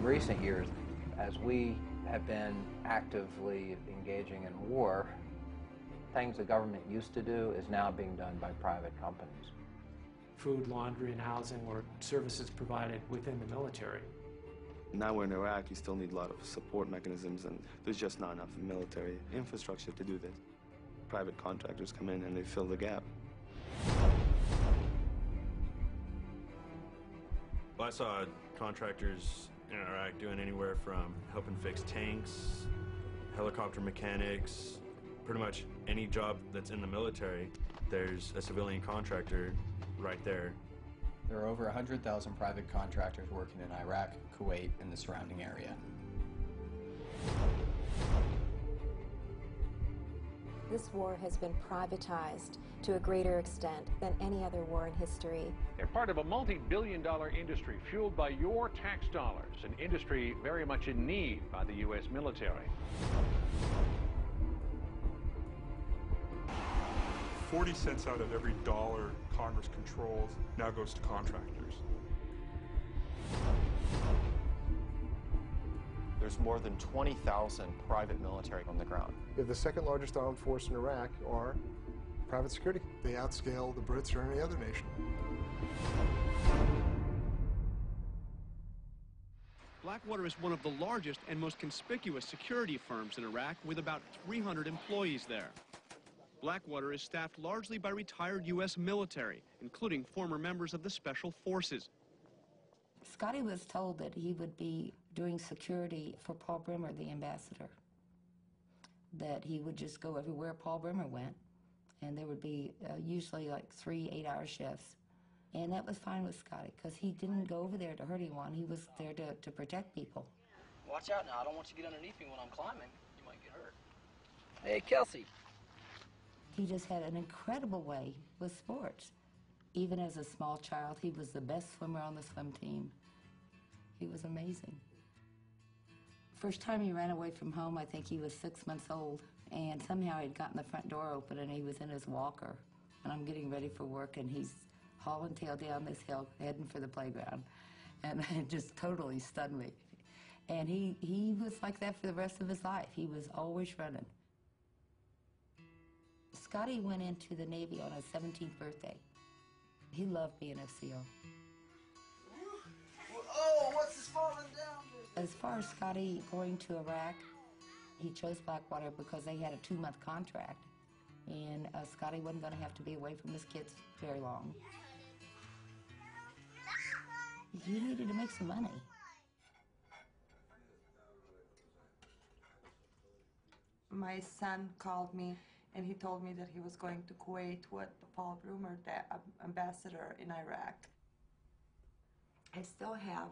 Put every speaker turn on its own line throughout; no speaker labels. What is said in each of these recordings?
recent years, as we have been actively engaging in war, things the government used to do is now being done by private companies.
Food, laundry, and housing were services provided within the military.
Now we're in Iraq, you still need a lot of support mechanisms, and there's just not enough military infrastructure to do this. Private contractors come in and they fill the gap.
I saw contractors in Iraq doing anywhere from helping fix tanks, helicopter mechanics, pretty much any job that's in the military, there's a civilian contractor right there.
There are over 100,000 private contractors working in Iraq, Kuwait, and the surrounding area.
This war has been privatized to a greater extent than any other war in history.
They're part of a multi-billion-dollar industry fueled by your tax dollars, an industry very much in need by the U.S. military.
40 cents out of every dollar Congress controls now goes to contractors.
There's more than 20,000 private military on the ground.
We have the second largest armed force in Iraq, or private security. They outscale the Brits or any other nation.
Blackwater is one of the largest and most conspicuous security firms in Iraq, with about 300 employees there. Blackwater is staffed largely by retired U.S. military, including former members of the Special Forces.
Scotty was told that he would be doing security for Paul Bremer, the ambassador, that he would just go everywhere Paul Bremer went, and there would be usually like 3 8-hour shifts. And that was fine with Scotty, because he didn't go over there to hurt anyone. He was there to protect people.
Watch out now. I don't want you to get underneath me when I'm climbing. You might get hurt. Hey, Kelsey.
He just had an incredible way with sports. Even as a small child, he was the best swimmer on the swim team. He was amazing. First time he ran away from home, I think he was 6 months old, and somehow he'd gotten the front door open and he was in his walker. And I'm getting ready for work, and he's hauling tail down this hill, heading for the playground. And it just totally stunned me. And he was like that for the rest of his life. He was always running. Scotty went into the Navy on his 17th birthday. He loved being a SEAL.
Oh, what's this falling down?
As far as Scotty going to Iraq, he chose Blackwater because they had a 2-month contract, and Scotty wasn't going to have to be away from his kids very long. He needed to make some money.
My son called me and he told me that he was going to Kuwait with Paul Bremer, the ambassador in Iraq. I still have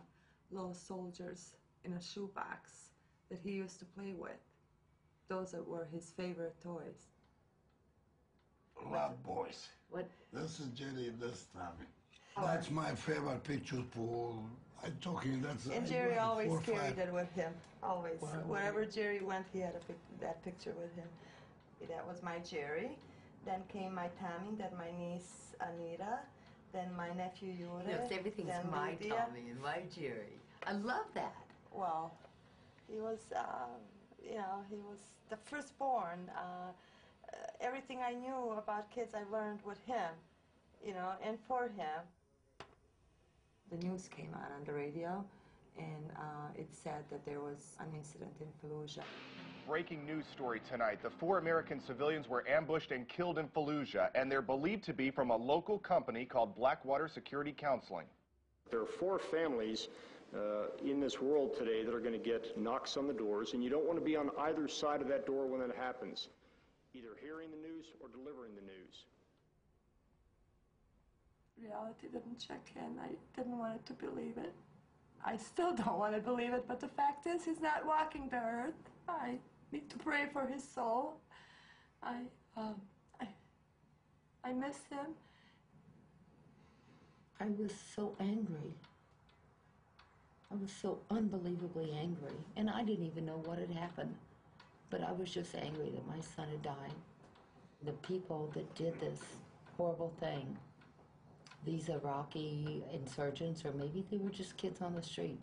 little soldiers in a shoebox that he used to play with. Those were his favorite toys.
Love boys.
What?
This is Jerry this time. That's my favorite picture, Paul. I'm talking, that's...
And Jerry always carried it with him, always. Wherever Jerry went, he had that picture with him. That was my Jerry. Then came my Tommy, then my niece Anita, then my nephew Yuri.
Yes, everything's my Lydia. Tommy and my Jerry. I love that.
Well, he was, you know, he was the firstborn. Everything I knew about kids I learned with him, you know, and for him. The news came on the radio, and it said that there was an incident in Fallujah.
Breaking news story tonight. The 4 American civilians were ambushed and killed in Fallujah, and they're believed to be from a local company called Blackwater Security Counseling.
There are 4 families in this world today that are going to get knocks on the doors, and you don't want to be on either side of that door when that happens, either hearing the news or delivering the news.
Reality didn't check in. I didn't want to believe it. I still don't want to believe it, but the fact is he's not walking the earth. I need to pray for his soul. I miss him.
I was so angry. I was so unbelievably angry, and I didn't even know what had happened, but I was just angry that my son had died. The people that did this horrible thing, these Iraqi insurgents, or maybe they were just kids on the street,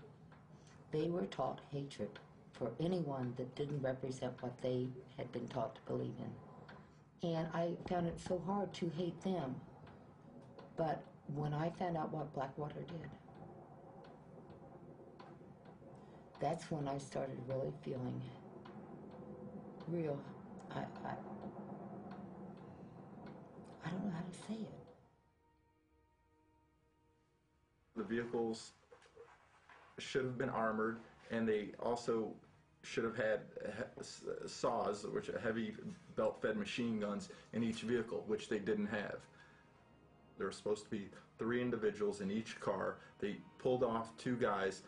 They were taught hatred for anyone that didn't represent what they had been taught to believe in. And I found it so hard to hate them. But when I found out what Blackwater did, that's when I started really feeling real. I don't know how to say it.
The vehicles should have been armored, and they also should have had saws, which are heavy belt-fed machine guns, in each vehicle, which they didn't have. There were supposed to be 3 individuals in each car. They pulled off 2 guys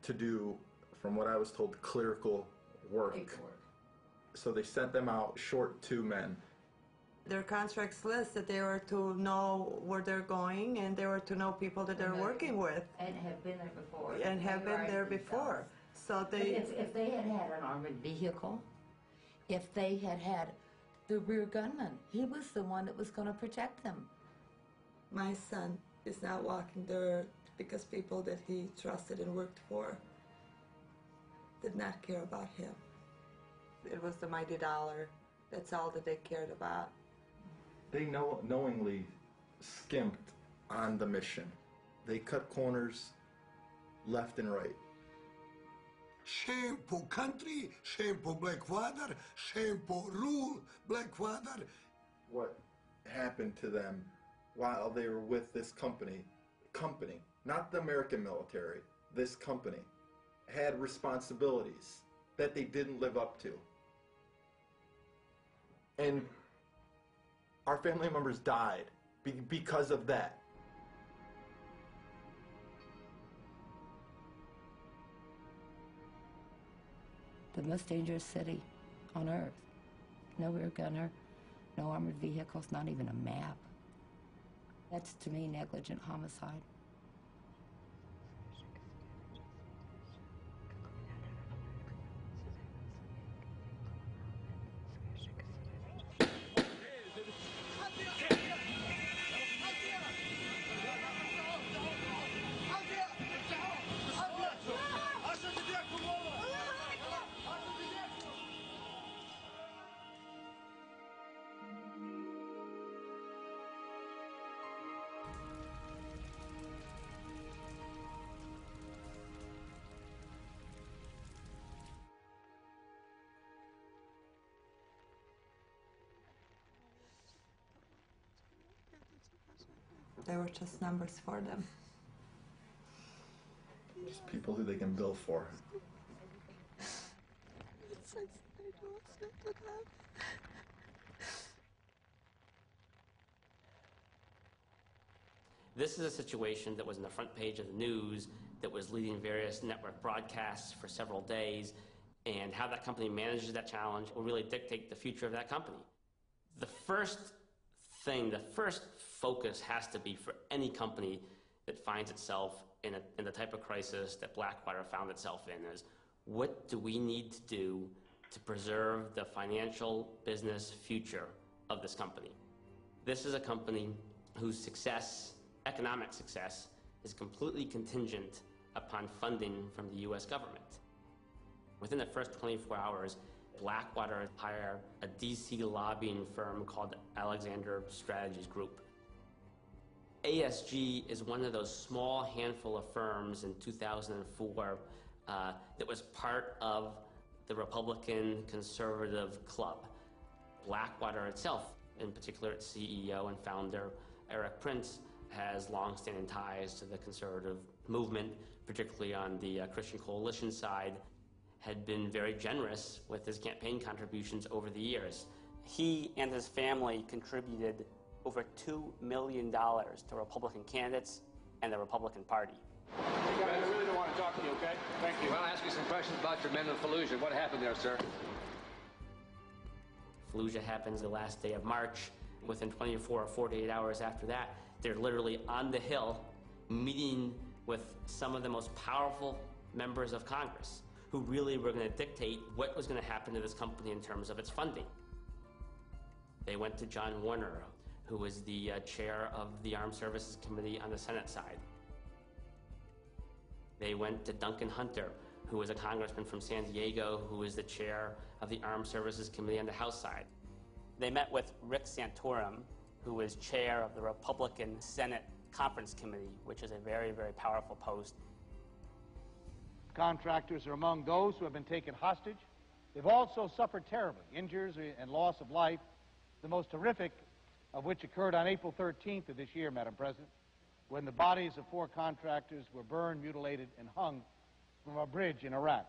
to do, from what I was told, clerical work. So they sent them out short 2 men.
Their contracts list that they were to know where they're going, and they were to know people that they're working with.
And have been there before.
And have been there before. So they...
If they had had an armored vehicle, if they had had the rear gunman, he was the one that was going to protect them.
My son is not walking there because people that he trusted and worked for did not care about him. It was the mighty dollar. That's all that they cared about.
They knowingly skimped on the mission. They cut corners left and right.
Shame for country, shame for Blackwater, shame for rule Blackwater.
What happened to them while they were with this company, not the American military, this company, had responsibilities that they didn't live up to. And our family members died because of that.
The most dangerous city on earth. No rear gunner, no armored vehicles, not even a map. That's, to me, negligent homicide.
They were just numbers for them.
Just people who they can bill for.
This is a situation that was in the front page of the news, that was leading various network broadcasts for several days, and how that company manages that challenge will really dictate the future of that company. The first focus has to be for any company that finds itself in the type of crisis that Blackwater found itself in is, what do we need to do to preserve the financial business future of this company? This is a company whose success, economic success, is completely contingent upon funding from the U.S. government. Within the first 24 hours, Blackwater hired a D.C. lobbying firm called Alexander Strategies Group. ASG is one of those small handful of firms in 2004 that was part of the Republican conservative club. Blackwater itself, in particular its CEO and founder, Eric Prince, has long-standing ties to the conservative movement, particularly on the Christian Coalition side, had been very generous with his campaign contributions over the years. He and his family contributed over $2 million to Republican candidates and the Republican Party.
Hey guys, I really don't want to talk to you, okay? Thank you. Well, I'll ask you some questions about your men in Fallujah. What happened there, sir?
Fallujah happens the last day of March. Within 24 or 48 hours after that, they're literally on the Hill meeting with some of the most powerful members of Congress who really were going to dictate what was going to happen to this company in terms of its funding. They went to John Warner, who was the chair of the Armed Services Committee on the Senate side. They went to Duncan Hunter, who is a congressman from San Diego, who is the chair of the Armed Services Committee on the House side. They met with Rick Santorum, who is chair of the Republican Senate Conference Committee, which is a very, very powerful post.
Contractors are among those who have been taken hostage. They've also suffered terribly, injuries and loss of life, the most horrific of which occurred on April 13th of this year, Madam President, when the bodies of 4 contractors were burned, mutilated, and hung from a bridge in Iraq.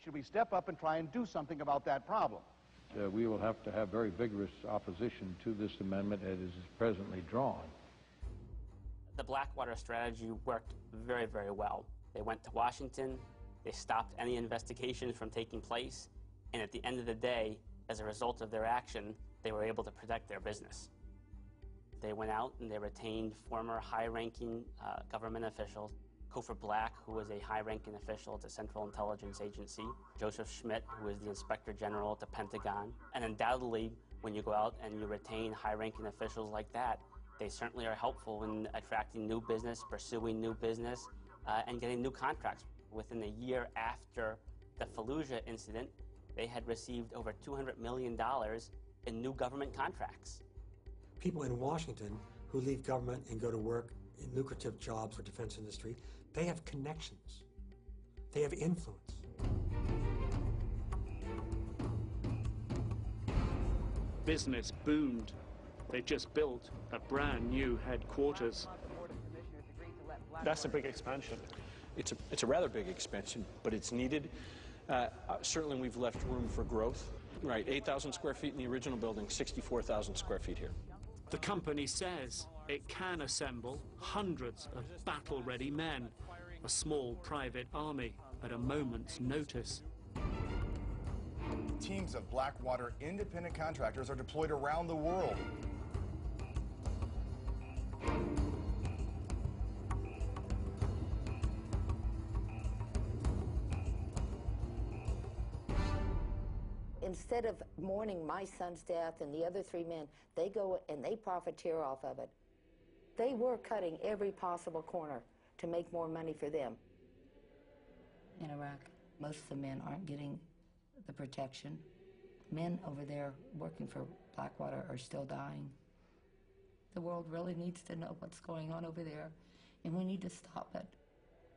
Should we step up and try and do something about that problem?
We will have to have very vigorous opposition to this amendment as it is presently drawn.
The Blackwater strategy worked very, very well. They went to Washington, they stopped any investigations from taking place, and at the end of the day, as a result of their action, they were able to protect their business. They went out and they retained former high-ranking government officials. Kofor Black, who was a high-ranking official at the Central Intelligence Agency, Joseph Schmidt, who was the Inspector General at the Pentagon. And undoubtedly, when you go out and you retain high-ranking officials like that, they certainly are helpful in attracting new business, pursuing new business, and getting new contracts. Within a year after the Fallujah incident, they had received over $200 million in new government contracts.
People in Washington who leave government and go to work in lucrative jobs for defense industry, they have connections. They have influence.
Business boomed. They just built a brand new headquarters.
That's a big expansion. It's a rather big expansion, but it's needed. Certainly we've left room for growth. Right, 8,000 square feet in the original building, 64,000 square feet here.
The company says it can assemble hundreds of battle-ready men, a small private army at a moment's notice.
Teams of Blackwater independent contractors are deployed around the world.
Instead of mourning my son's death and the other 3 men, they go and they profiteer off of it. They were cutting every possible corner to make more money for them. In Iraq, most of the men aren't getting the protection. Men over there working for Blackwater are still dying. The world really needs to know what's going on over there, and we need to stop it.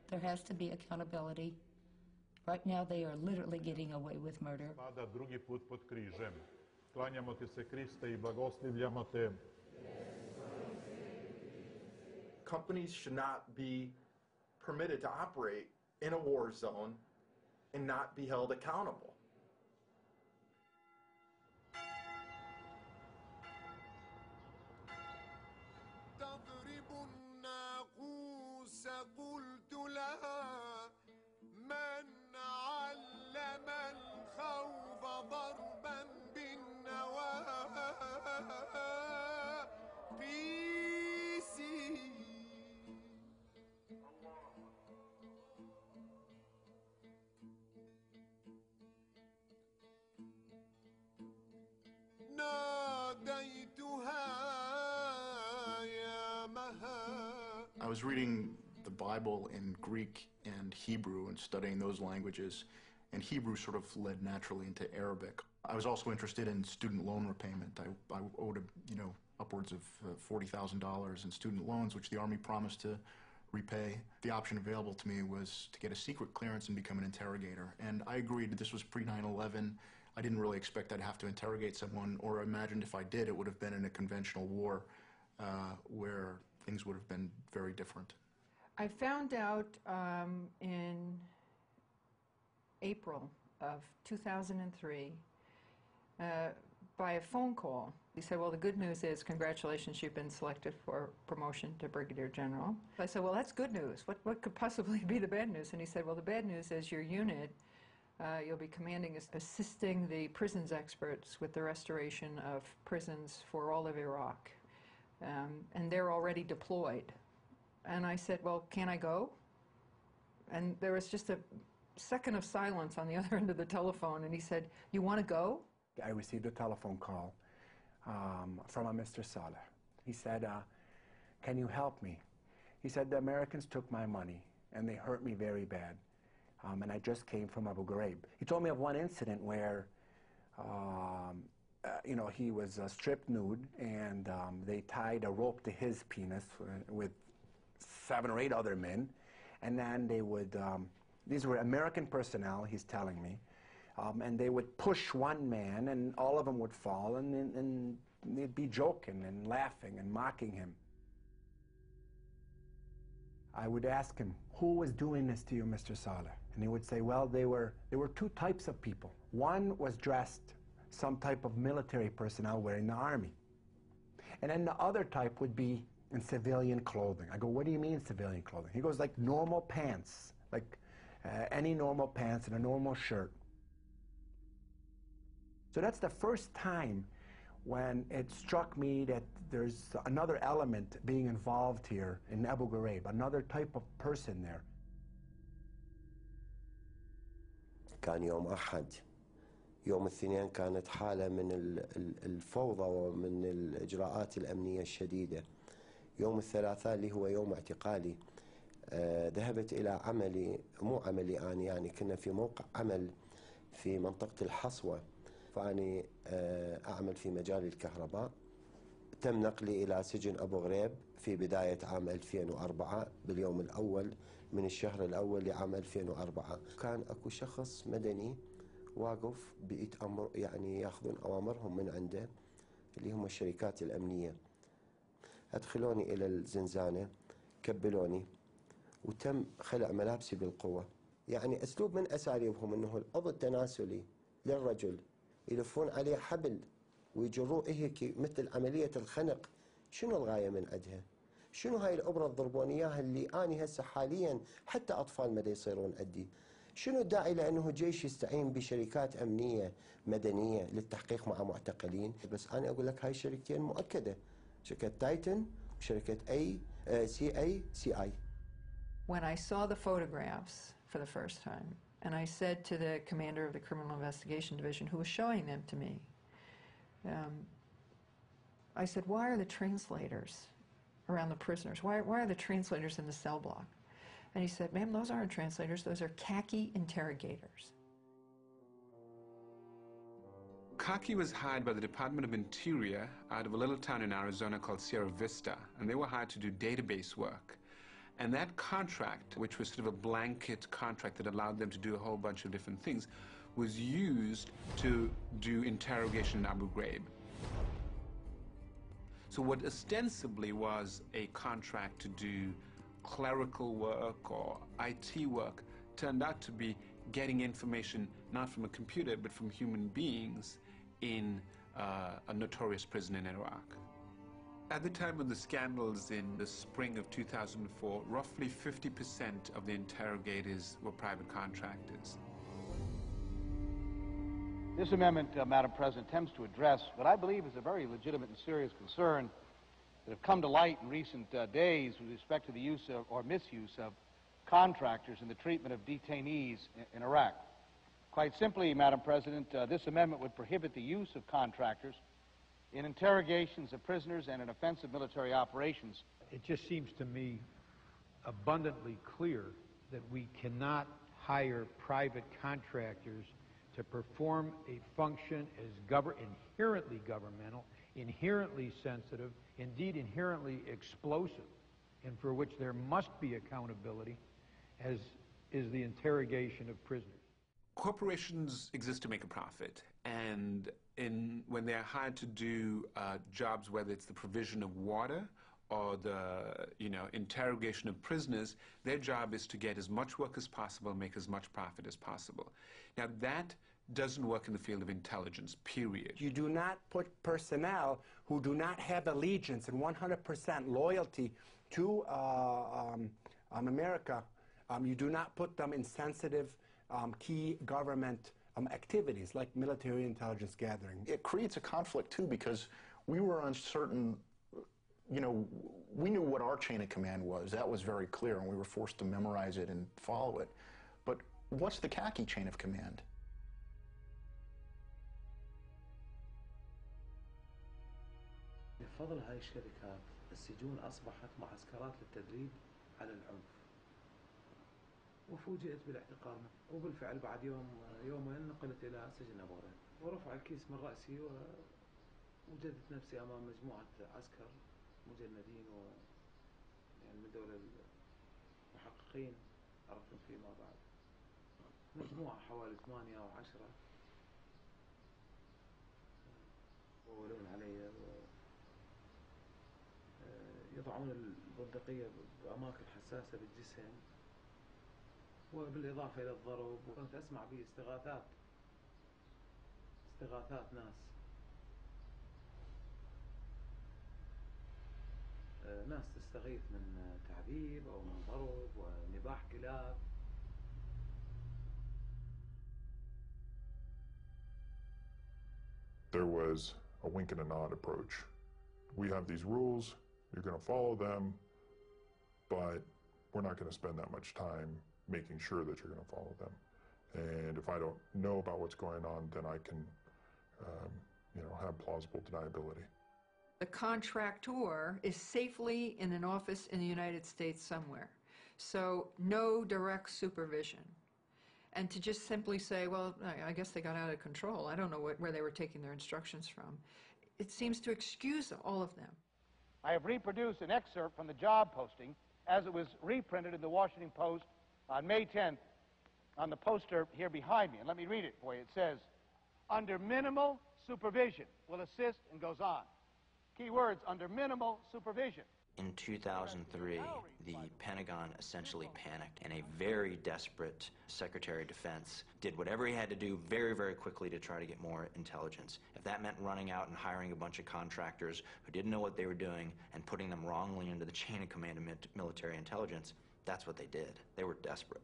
There has to be accountability. Right now, they are literally getting away with murder.
Drugi put pod križem. Klanjamo ti se, Kriste, I blagoslivljamo te.
Companies should not be permitted to operate in a war zone and not be held accountable.
I was reading the Bible in Greek and Hebrew and studying those languages, and Hebrew sort of led naturally into Arabic. I was also interested in student loan repayment. I owed, upwards of $40,000 in student loans, which the Army promised to repay. The option available to me was to get a secret clearance and become an interrogator, and I agreed. This was pre-9/11. I didn't really expect I'd have to interrogate someone, or imagined if I did, it would have been in a conventional war where things would have been very different.
I found out in April of 2003 by a phone call. He said, well, the good news is, congratulations, you've been selected for promotion to Brigadier General. I said, well, that's good news. What could possibly be the bad news? And he said, well, the bad news is your unit, you'll be commanding, assisting the prisons experts with the restoration of prisons for all of Iraq. And they're already deployed. And I said, well, can I go? And there was just a second of silence on the other end of the telephone, and he said, you want to go?
I received a telephone call from a Mr. Saleh. He said, can you help me? He said, the Americans took my money, and they hurt me very bad. and I just came from Abu Ghraib. He told me of one incident where you know, he was stripped nude, and they tied a rope to his penis with 7 or 8 other men, and then they would, these were American personnel, he's telling me, and they would push one man, and all of them would fall, and they'd be joking and laughing and mocking him. I would ask him, who was doing this to you, Mr. Saleh? And he would say, well, there were 2 types of people. One was dressed some type of military personnel wearing the army. And then the other type would be in civilian clothing. I go, what do you mean civilian clothing? He goes, like normal pants, like any normal pants and a normal shirt. So that's the first time when it struck me that there's another element being involved here in Abu Ghraib, another type of person there.
كان يوم أحد. يوم الاثنين كانت حالة من الفوضى ومن الإجراءات الأمنية الشديدة. يوم الثلاثاء اللي هو يوم اعتقالي ذهبت إلى عملي، مو عملي أنا يعني كنا في موقع عمل في منطقة الحصوة، فأني أعمل في مجال الكهرباء. تم نقلي إلى سجن أبو غريب في بداية عام 2004 باليوم الأول من الشهر الأول لعام 2004. كان أكو شخص مدني واقف بيتأمر، يعني ياخذون أوامرهم من عنده اللي هم الشركات الأمنية. أدخلوني إلى الزنزانة، كبلوني، وتم خلع ملابسي بالقوة. يعني أسلوب من أساليبهم أنه القبض التناسلي للرجل يلفون عليه حبل ويجروه هيك مثل عملية الخنق. شنو الغاية من عندها؟ شنو هاي الأبرة تضربون إياها اللي أنا هسه حاليا حتى أطفال مدى يصيرون عندي؟ شنو الداعي لأنه الجيش يستعين بشركات أمنية مدنية للتحقيق مع معتقلين؟ بس أنا أقول لك هاي شركتين مؤكدة، شركة تايتن وشركة CI.
When I saw the photographs for the first time, and I said to the commander of the Criminal Investigation Division, who was showing them to me, I said, why are the translators around the prisoners? Why are the translators in the cell block? And he said, ma'am, those aren't translators, those are khaki interrogators.
Khaki was hired by the Department of Interior out of a little town in Arizona called Sierra Vista, and they were hired to do database work. And that contract, which was sort of a blanket contract that allowed them to do a whole bunch of different things, was used to do interrogation in Abu Ghraib. So what ostensibly was a contract to do clerical work or IT work turned out to be getting information not from a computer but from human beings in a notorious prison in Iraq. At the time of the scandals in the spring of 2004, roughly 50% of the interrogators were private contractors.
This amendment, Madam President, attempts to address what I believe is a very legitimate and serious concern that have come to light in recent days with respect to the use of, or misuse of contractors in the treatment of detainees in Iraq. Quite simply, Madam President, this amendment would prohibit the use of contractors in interrogations of prisoners and in offensive military operations.
It just seems to me abundantly clear that we cannot hire private contractors to perform a function as inherently governmental, inherently sensitive, indeed inherently explosive, and for which there must be accountability, as is the interrogation of prisoners.
Corporations exist to make a profit, and when they're hired to do jobs, whether it's the provision of water or the interrogation of prisoners, their job is to get as much work as possible, make as much profit as possible. Now that doesn't work in the field of intelligence, period.
You do not put personnel who do not have allegiance and 100% loyalty to America, you do not put them in sensitive key government activities like military intelligence gathering.
It creates a conflict too, because we were uncertain, we knew what our chain of command was. That was very clear, and we were forced to memorize it and follow it. But what's the khaki chain of command?
بفضل هاي الشركات السجون أصبحت معسكرات للتدريب على العنف.
وفوجئت بالاعتقال وبالفعل بعد يومين نقلت إلى سجن أبو غريب ورفع الكيس من رأسي ووجدت نفسي أمام مجموعة عسكر مجندين يعني من دول المحققين عرفتم فيما بعد مجموعة حوالي 8 أو 10 ويقولون علي يضعون البندقية بأماكن حساسة بالجسم وبالإضافة إلى الضرب وكنت أسمع به استغاثات ناس تستغيث من تعذيب أو من ضرب ونباح كلاب.
There was a wink and a nod approach. We have these rules, you're going to follow them, but we're not going to spend that much time making sure that you're going to follow them. And if I don't know about what's going on, then I can, have plausible deniability.
The contractor is safely in an office in the United States somewhere, so no direct supervision. And to just simply say, well, I guess they got out of control. I don't know where they were taking their instructions from. It seems to excuse all of them.
I have reproduced an excerpt from the job posting as it was reprinted in the Washington Post on May 10th on the poster here behind me. And let me read it for you. It says, under minimal supervision, will assist, and goes on. Key words, under minimal supervision.
In 2003, the Pentagon essentially panicked, and a very desperate Secretary of Defense did whatever he had to do very, very quickly to try to get more intelligence. If that meant running out and hiring a bunch of contractors who didn't know what they were doing and putting them wrongly into the chain of command of military intelligence, that's what they did. They were desperate.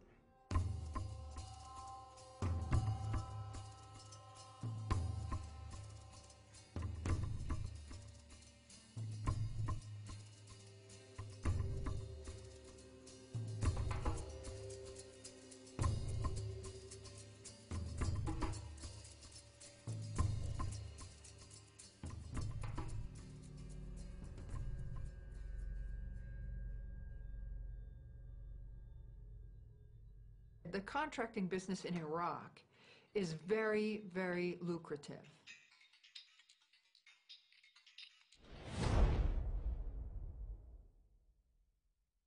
The contracting business in Iraq is very, very lucrative.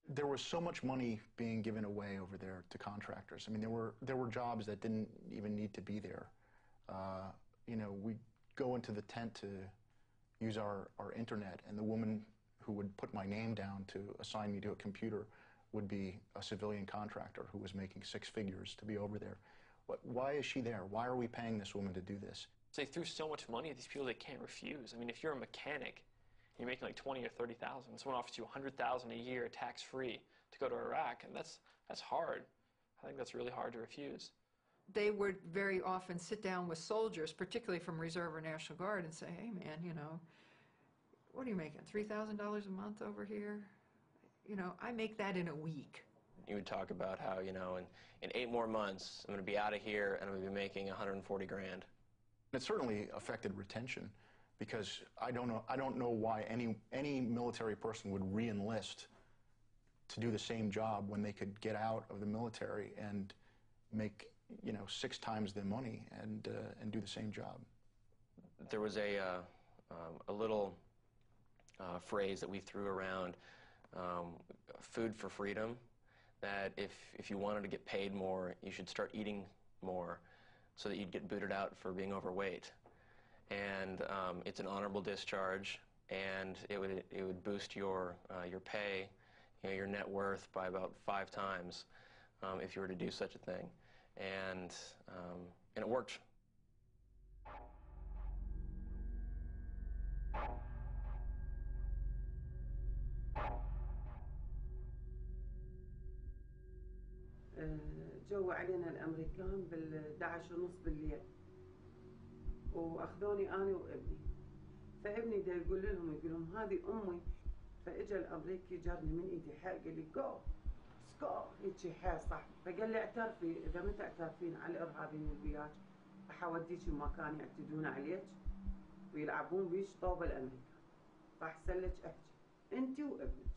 There was so much money being given away over there to contractors. I mean, there were jobs that didn't even need to be there. We go into the tent to use our internet, and the woman who would put my name down to assign me to a computer would be a civilian contractor who was making 6 figures to be over there. Why is she there? Why are we paying this woman to do this?
They threw so much money at these people they can't refuse. I mean, if you're a mechanic, you're making like 20 or 30,000. Someone offers you 100,000 a year tax-free to go to Iraq, and that's hard. I think that's really hard to refuse.
They would very often sit down with soldiers, particularly from Reserve or National Guard, and say, hey, man, what are you making, $3,000 a month over here? I make that in a week.
You would talk about how, in 8 more months, I'm going to be out of here and I'm going to be making 140 grand.
It certainly affected retention, because I don't know why any military person would re-enlist to do the same job when they could get out of the military and make 6 times the money and do the same job.
There was a little phrase that we threw around, food for freedom, that if you wanted to get paid more, you should start eating more so that you'd get booted out for being overweight. And it's an honorable discharge, and it would boost your pay, your net worth by about 5 times if you were to do such a thing. And it worked.
جو علينا الامريكان بال11:30 بالليل واخذوني انا وابني، فابني دا يقول لهم هذه امي، فاجا الامريكي جرني من ايدي حق قال لي جو سكو هيك حال صح، فقال لي اعترفي اذا ما تعترفين على الارهابيين البياج حوديك مكان يعتدون عليك ويلعبون بيش طوبه الامريكان، فاحسن لك احكي انت وابنك.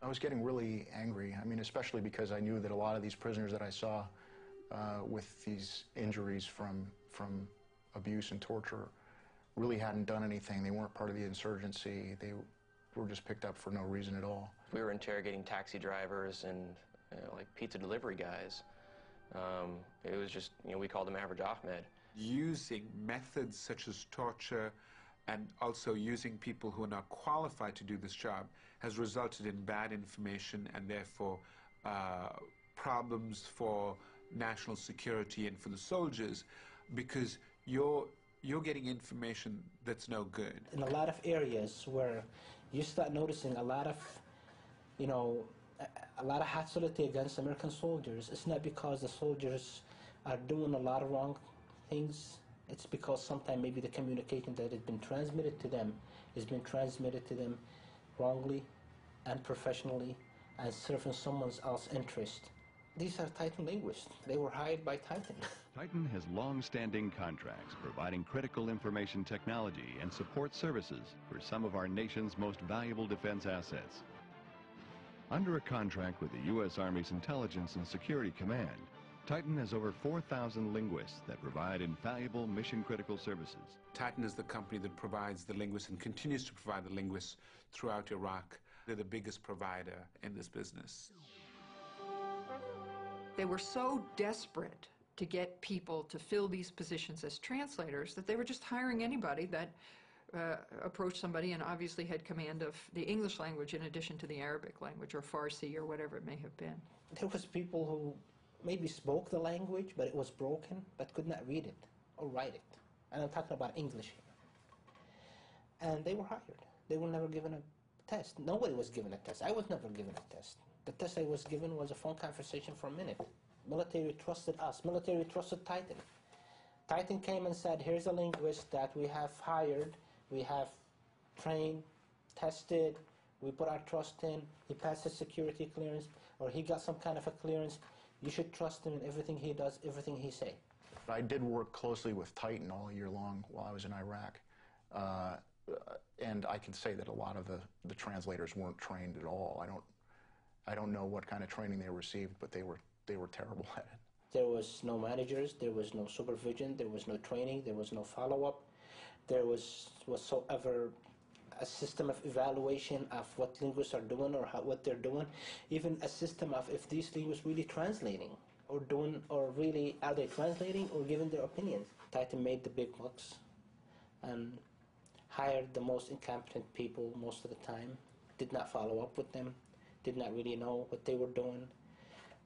I was getting really angry. I mean, especially because I knew that a lot of these prisoners that I saw with these injuries from abuse and torture really hadn't done anything. They weren't part of the insurgency. They were just picked up for no reason at all.
We were interrogating taxi drivers and like pizza delivery guys. It was just, we called him Average Ahmed.
Using methods such as torture and also using people who are not qualified to do this job has resulted in bad information and therefore problems for national security and for the soldiers, because you're getting information that's no good.
In a lot of areas where you start noticing a lot of, a lot of hostility against American soldiers, it's not because the soldiers are doing a lot of wrong things. It's because sometimes maybe the communication that has been transmitted to them has been transmitted to them wrongly and professionally and serving someone else's interest. These are Titan linguists. They were hired by Titan.
Titan has long-standing contracts providing critical information technology and support services for some of our nation's most valuable defense assets. Under a contract with the U.S. Army's Intelligence and Security Command, Titan has over 4,000 linguists that provide invaluable mission-critical services.
Titan is the company that provides the linguists and continues to provide the linguists throughout Iraq. They're the biggest provider in this business.
They were so desperate to get people to fill these positions as translators that they were just hiring anybody that approached somebody and obviously had command of the English language in addition to the Arabic language or Farsi or whatever it may have been.
There was people who maybe spoke the language, but it was broken, but could not read it or write it. And I'm talking about English here. And they were hired. They were never given a test. Nobody was given a test. I was never given a test. The test I was given was a phone conversation for a minute. Military trusted us. Military trusted Titan. Titan came and said, here's a linguist that we have hired, we have trained, tested, we put our trust in, he passed his security clearance, or he got some kind of a clearance. You should trust him in everything he does, everything he says.
I did work closely with Titan all year long while I was in Iraq. And I can say that a lot of the translators weren't trained at all. I don't know what kind of training they received, but they were terrible at it.
There was no managers, there was no supervision, there was no training, there was no follow-up. There was whatsoever a system of evaluation of what linguists are doing or what they're doing, even a system of if these linguists really translating or doing, or really are they translating or giving their opinions. Titan made the big bucks and hired the most incompetent people most of the time, did not follow up with them, did not really know what they were doing.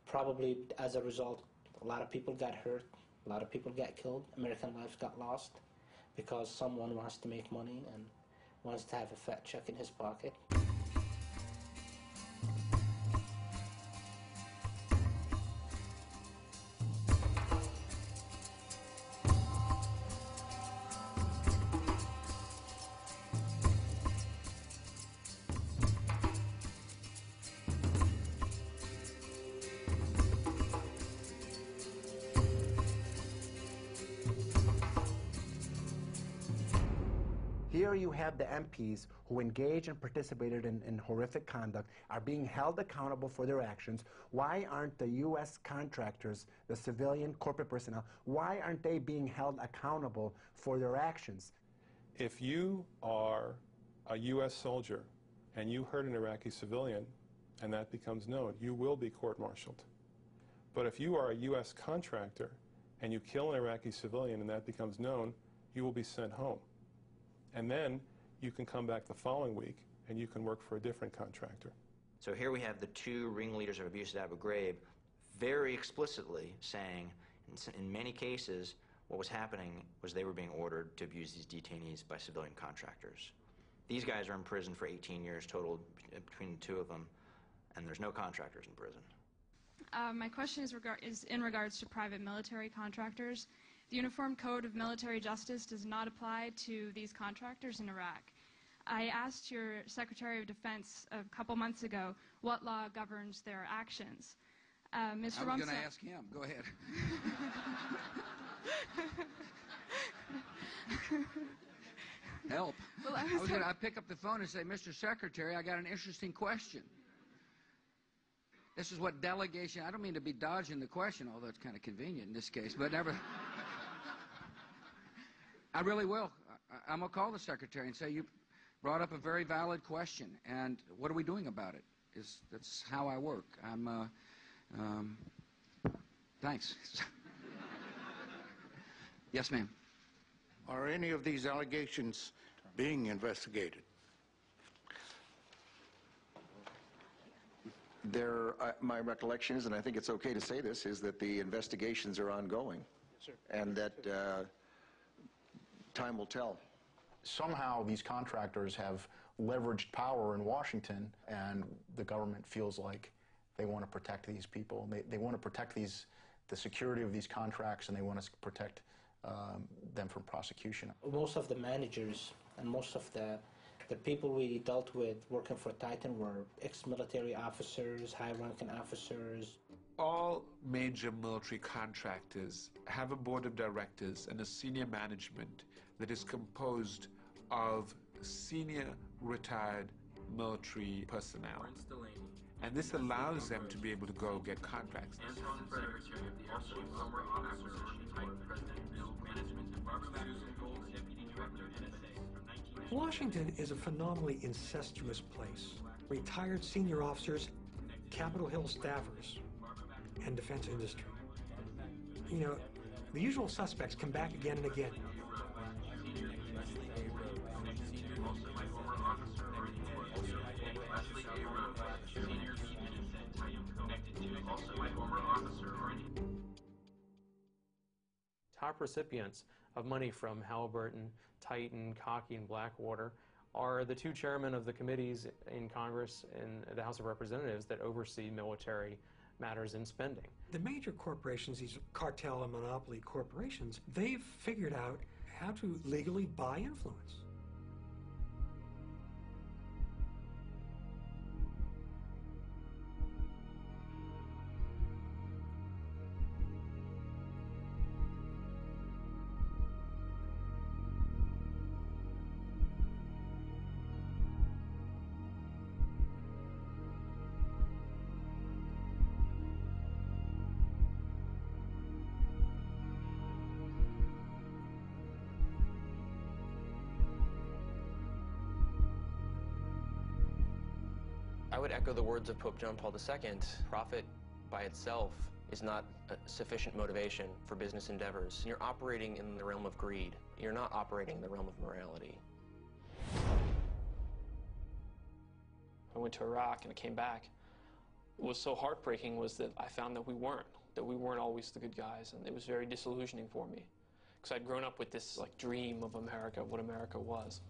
Probably as a result, a lot of people got hurt, a lot of people got killed, American lives got lost because someone wants to make money and wants to have a fat check in his pocket.
Here you have the MPs who engaged and participated in horrific conduct are being held accountable for their actions. Why aren't the U.S. contractors, the civilian corporate personnel, why aren't they being held accountable for their actions?
If you are a U.S. soldier and you hurt an Iraqi civilian and that becomes known, you will be court-martialed. But if you are a U.S. contractor and you kill an Iraqi civilian and that becomes known, you will be sent home. And then you can come back the following week and you can work for a different contractor.
So here we have the two ringleaders of abuse at Abu Ghraib very explicitly saying, in many cases, what was happening was they were being ordered to abuse these detainees by civilian contractors. These guys are in prison for 18 years total between the two of them, and there's no contractors in prison.
My question is in regards to private military contractors. The Uniform Code of Military Justice does not apply to these contractors in Iraq. I asked your Secretary of Defense a couple months ago what law governs their actions. Mr.
I was going to ask him. Go ahead. Help.
Well,
I was going to pick up the phone and say, Mr. Secretary, I got an interesting question. This is what delegation, I don't mean to be dodging the question, although it's kind of convenient in this case, but never. I really will. I'm going to call the secretary and say you brought up a very valid question, and what are we doing about it? That's how I work. Thanks. Yes, ma'am.
Are any of these allegations being investigated?
My recollection is, and I think it's okay to say this, is that the investigations are ongoing.
Yes, sir.
And that time will tell.
Somehow these contractors have leveraged power in Washington, and the government feels like they want to protect these people. They want to protect the security of these contracts, and they want to protect them from prosecution.
Most of the managers and most of the people we dealt with working for Titan were ex-military officers, high-ranking officers.
All major military contractors have a board of directors and a senior management that is composed of senior retired military personnel. And this allows them to be able to go get contracts.
Washington is a phenomenally incestuous place. Retired senior officers, Capitol Hill staffers, and defense industry. You know, the usual suspects come back again and again.
Top recipients of money from Halliburton, Titan, Cockey, and Blackwater are the two chairmen of the committees in Congress and the House of Representatives that oversee military matters and spending.
The major corporations, these cartel and monopoly corporations, they've figured out how to legally buy influence.
I would echo the words of Pope John Paul II. Profit by itself is not a sufficient motivation for business endeavors. You're operating in the realm of greed. You're not operating in the realm of morality.
I went to Iraq and I came back. What was so heartbreaking was that I found that we weren't always the good guys, and it was very disillusioning for me. Because I'd grown up with this dream of America, what America was.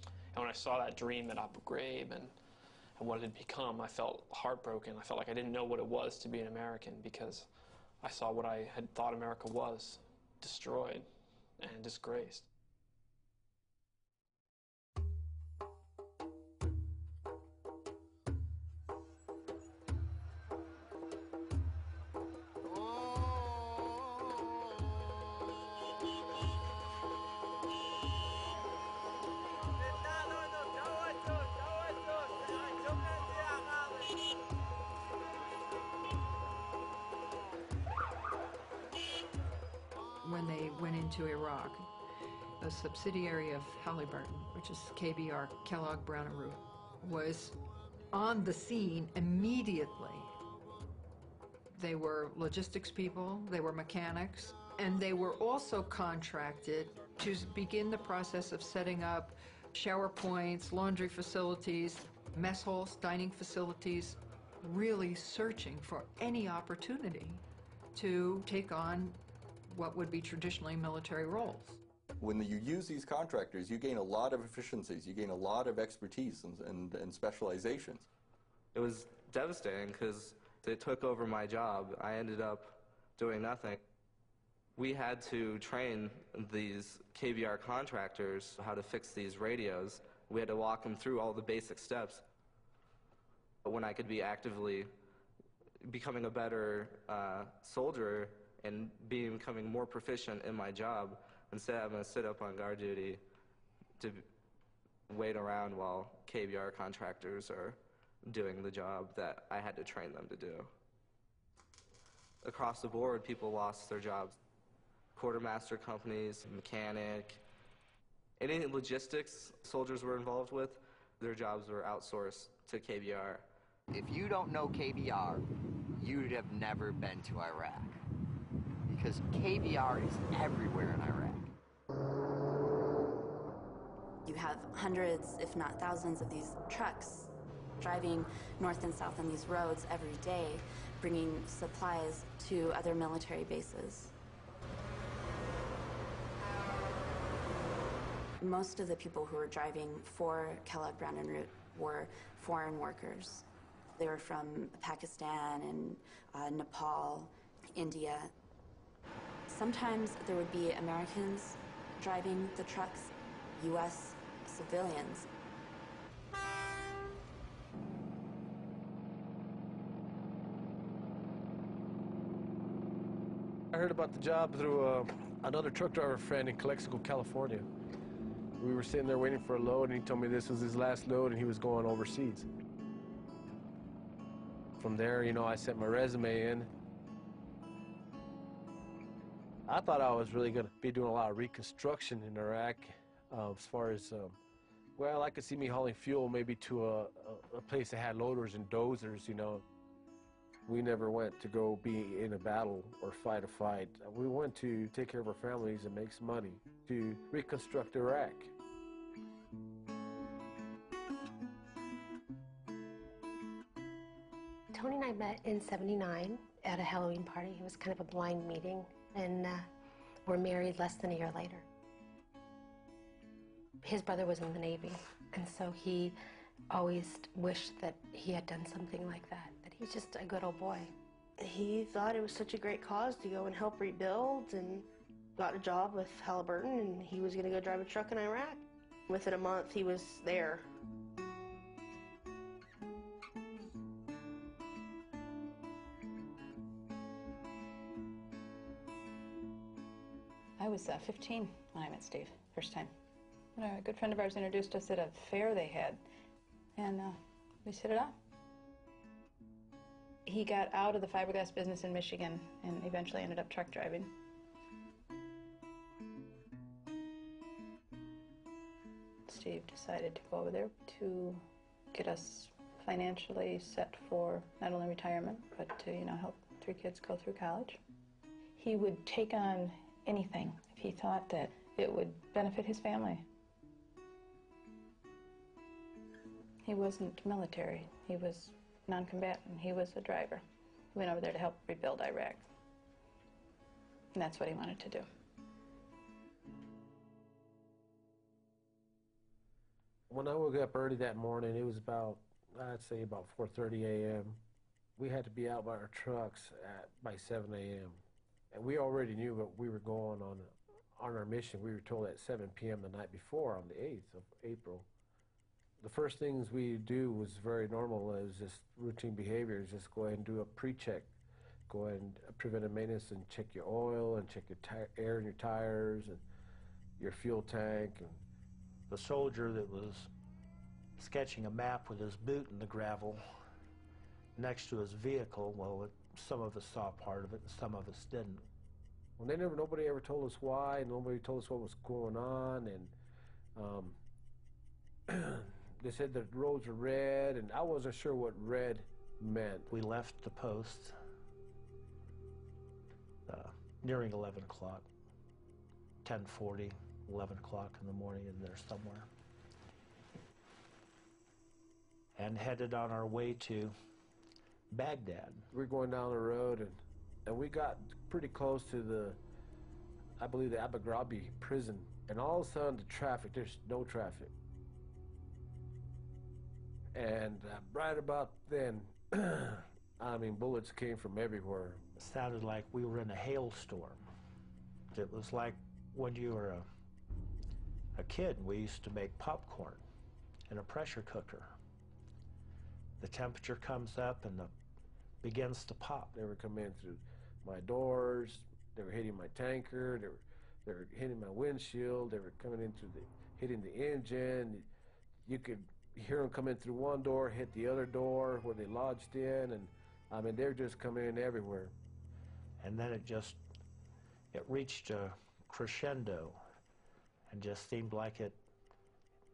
And when I saw that dream at Abu Ghraib and what it had become, I felt heartbroken. I felt like I didn't know what it was to be an American, because I saw what I had thought America was, destroyed and disgraced.
When they went into Iraq, a subsidiary of Halliburton, which is KBR, Kellogg Brown and Root, was on the scene immediately. They were logistics people, they were mechanics, and they were also contracted to begin the process of setting up shower points, laundry facilities, mess halls, dining facilities, really searching for any opportunity to take on what would be traditionally military roles.
When you use these contractors, you gain a lot of efficiencies, you gain a lot of expertise and specializations.
It was devastating because they took over my job. I ended up doing nothing. We had to train these KBR contractors how to fix these radios. We had to walk them through all the basic steps. When I could be actively becoming a better soldier and becoming more proficient in my job, instead of having to sit up on guard duty to wait around while KBR contractors are doing the job that I had to train them to do. Across the board, people lost their jobs. Quartermaster companies, mechanic, any logistics soldiers were involved with, their jobs were outsourced to KBR.
If you don't know KBR, you'd have never been to Iraq, because KBR is everywhere in Iraq.
You have hundreds, if not thousands, of these trucks driving north and south on these roads every day, bringing supplies to other military bases. Most of the people who were driving for Kellogg Brown and Root were foreign workers. They were from Pakistan and Nepal, India. Sometimes there would be Americans driving the trucks, U.S. civilians.
I heard about the job through another truck driver friend in Calexico, California. We were sitting there waiting for a load, and he told me this was his last load and he was going overseas. From there, you know, I sent my resume in. I thought I was really going to be doing a lot of reconstruction in Iraq, as far as, well, I could see me hauling fuel maybe to a place that had loaders and dozers, you know. We never went to go be in a battle or fight a fight. We went to take care of our families and make some money to reconstruct Iraq.
Tony and I met in '79 at a Halloween party. It was kind of a blind meeting, and we're married less than a year later. His brother was in the Navy, and so he always wished that he had done something like that. He's just a good old boy.
He thought it was such a great cause to go and help rebuild, and got a job with Halliburton, and he was going to go drive a truck in Iraq. Within a month, he was there.
I was 15 when I met Steve, first time. A good friend of ours introduced us at a fair they had, and we hit it off. He got out of the fiberglass business in Michigan and eventually ended up truck driving. Steve decided to go over there to get us financially set for not only retirement, but to, you know, help 3 kids go through college. He would take on anything if he thought that it would benefit his family. He wasn't military. He was non-combatant. He was a driver. He went over there to help rebuild Iraq. And that's what he wanted to do.
When I woke up early that morning, it was about, I'd say about 4:30 a.m. We had to be out by our trucks by 7 a.m. And we already knew what we were going on our mission. We were told at 7 p.m. the night before, on the 8th of April. The first things we do was very normal. It was just routine behaviors. Just go ahead and do a pre-check. Go ahead and preventive maintenance and check your oil and check your air in your tires and your fuel tank. And
the soldier that was sketching a map with his boot in the gravel next to his vehicle, well, some of us saw part of it and some of us didn't.
Well, nobody ever told us why. Nobody told us what was going on, and they said the roads were red, and I wasn't sure what red meant.
We left the post nearing 11 o'clock, 10:40, 11 o'clock in the morning in there somewhere, and headed on our way to Baghdad.
We were going down the road, and we got pretty close to I believe the Abu Ghraib prison, and all of a sudden there's no traffic. And right about then, I mean, bullets came from everywhere.
It sounded like we were in a hailstorm. It was like when you were a kid, we used to make popcorn in a pressure cooker. The temperature comes up and begins to pop.
They were coming in through my doors. They were hitting my tanker. They were hitting my windshield. They were coming in through hitting the engine. You could You hear them come in through one door, hit the other door where they lodged in, and I mean, they're just coming in everywhere.
And then it reached a crescendo and just seemed like it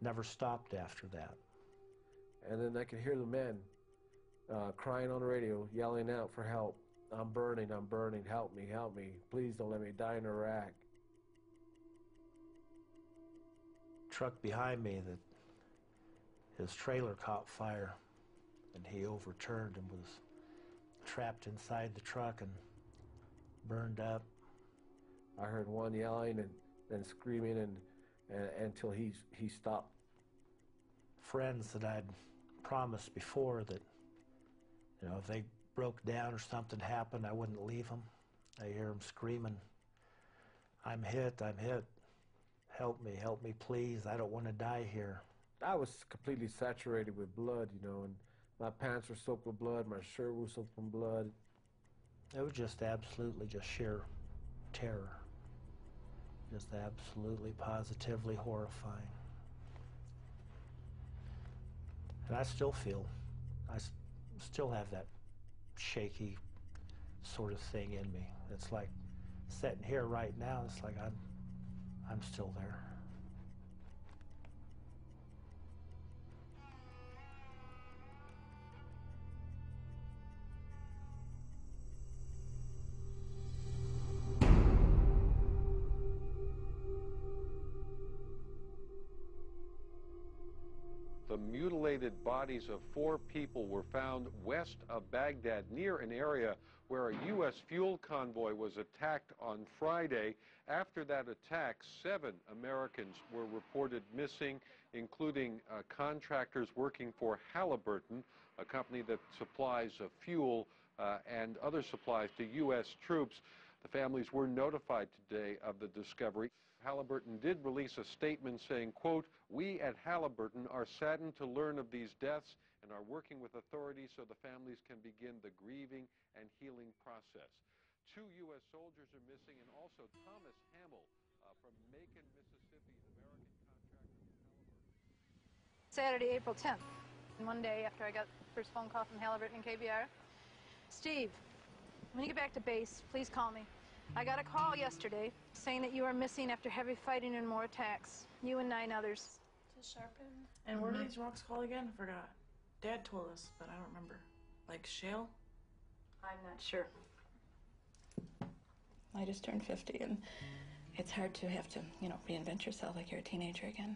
never stopped after that.
And then I could hear the men crying on the radio, yelling out for help. I'm burning, help me, please don't let me die in Iraq.
Truck behind me, his trailer caught fire, and he overturned and was trapped inside the truck and burned up.
I heard one yelling and then screaming and until he stopped.
Friends that I'd promised before that, you know, if they broke down or something happened, I wouldn't leave them. I hear them screaming, I'm hit, help me, please, I don't want to die here.
I was completely saturated with blood, you know, and my pants were soaked with blood, my shirt was soaked with blood.
It was just absolutely just sheer terror. Just absolutely, positively horrifying. And I still feel, still have that shaky sort of thing in me. It's like sitting here right now, it's like I'm still there.
The mutilated bodies of 4 people were found west of Baghdad, near an area where a U.S. fuel convoy was attacked on Friday. After that attack, 7 Americans were reported missing, including contractors working for Halliburton, a company that supplies fuel and other supplies to U.S. troops. The families were notified today of the discovery. Halliburton did release a statement saying, quote, "We at Halliburton are saddened to learn of these deaths and are working with authorities so the families can begin the grieving and healing process." 2 U.S. soldiers are missing, and also Thomas Hamill from Macon, Mississippi, an American contractor with Halliburton.
Saturday, April 10th, one day after I got the first phone call from Halliburton and KBR. Steve, when you get back to base, please call me. I got a call yesterday saying that you are missing after heavy fighting and more attacks. You and 9 others.
To sharpen. And what are these rocks called again? I forgot. Dad told us, but I don't remember. Like shale?
I'm not sure.
I just turned 50, and it's hard to have to, you know, reinvent yourself like you're a teenager again.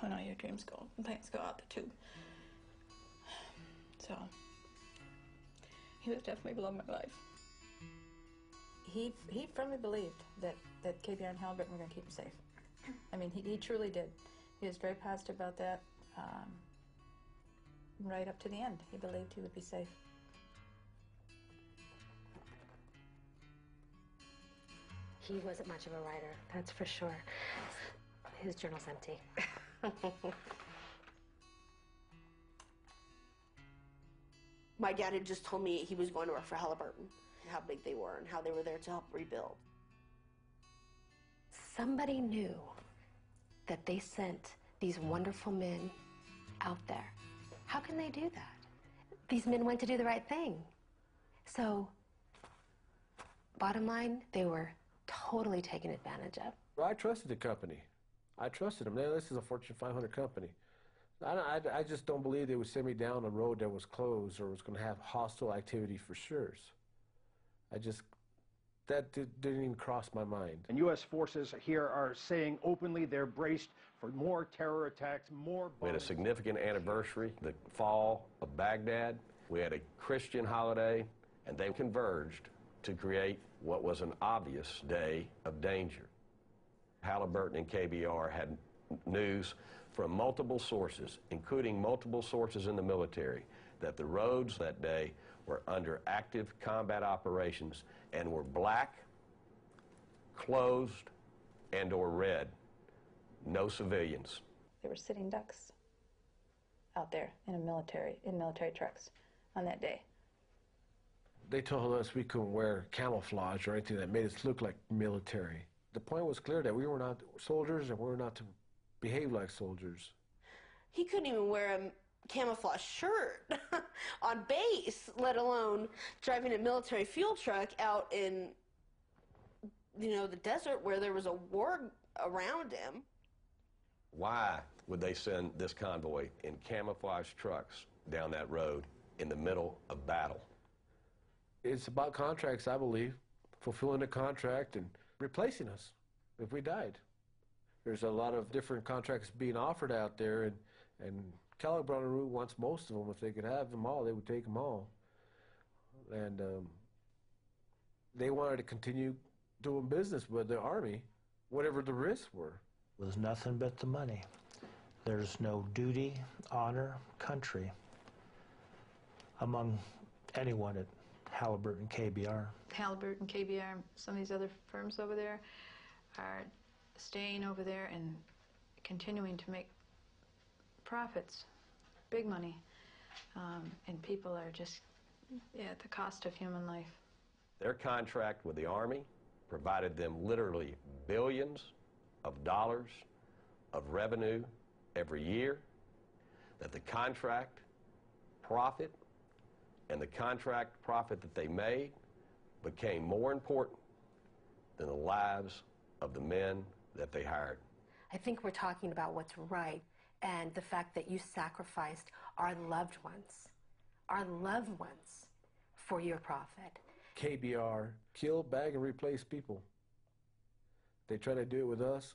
Oh no, your dreams go, things go out the tube. So, he was definitely below my life.
He firmly believed that KBR and Halliburton were going to keep him safe. I mean, he truly did. He was very positive about that. Right up to the end, he believed he would be safe.
He wasn't much of a writer, that's for sure. His journal's empty.
My dad had just told me he was going to work for Halliburton, and how big they were, and how they were there to help rebuild.
Somebody knew that they sent these wonderful men out there. How can they do that? These men went to do the right thing. So, bottom line, they were totally taken advantage of.
Well, I trusted the company. I trusted them. Now, this is a Fortune 500 company. I just don't believe they would send me down a road that was closed or was going to have hostile activity for sure. That didn't even cross my mind.
And U.S. forces here are saying openly they're braced for more terror attacks, more bombings.
We had a significant anniversary, the fall of Baghdad. We had a Christian holiday, and they converged to create what was an obvious day of danger. Halliburton and KBR had news from multiple sources, including multiple sources in the military, that the roads that day were under active combat operations and were black, closed, and or red. No civilians.
There were sitting ducks out there in military trucks on that day.
They told us we couldn't wear camouflage or anything that made us look like military. The point was clear that we were not soldiers and we were not to behave like soldiers.
He couldn't even wear a camouflage shirt on base, let alone driving a military fuel truck out in, you know, the desert where there was a war around him.
Why would they send this convoy in camouflage trucks down that road in the middle of battle?
It's about contracts, I believe, fulfilling a contract and replacing us if we died. There's a lot of different contracts being offered out there, and Kellogg Brown and Root wants most of them. If they could have them all, they would take them all. And they wanted to continue doing business with the Army, whatever the risks were.
It was nothing but the money. There's no duty, honor, country among anyone at Halliburton KBR.
Halliburton, KBR, some of these other firms over there are staying over there and continuing to make profits, big money, and people are just at the cost of human life.
Their contract with the Army provided them literally billions of dollars of revenue every year, that the contract profit and the contract profit that they made became more important than the lives of the men that they hired.
I think we're talking about what's right and the fact that you sacrificed our loved ones for your profit.
KBR kill, bag, and replace people. They tried to do it with us,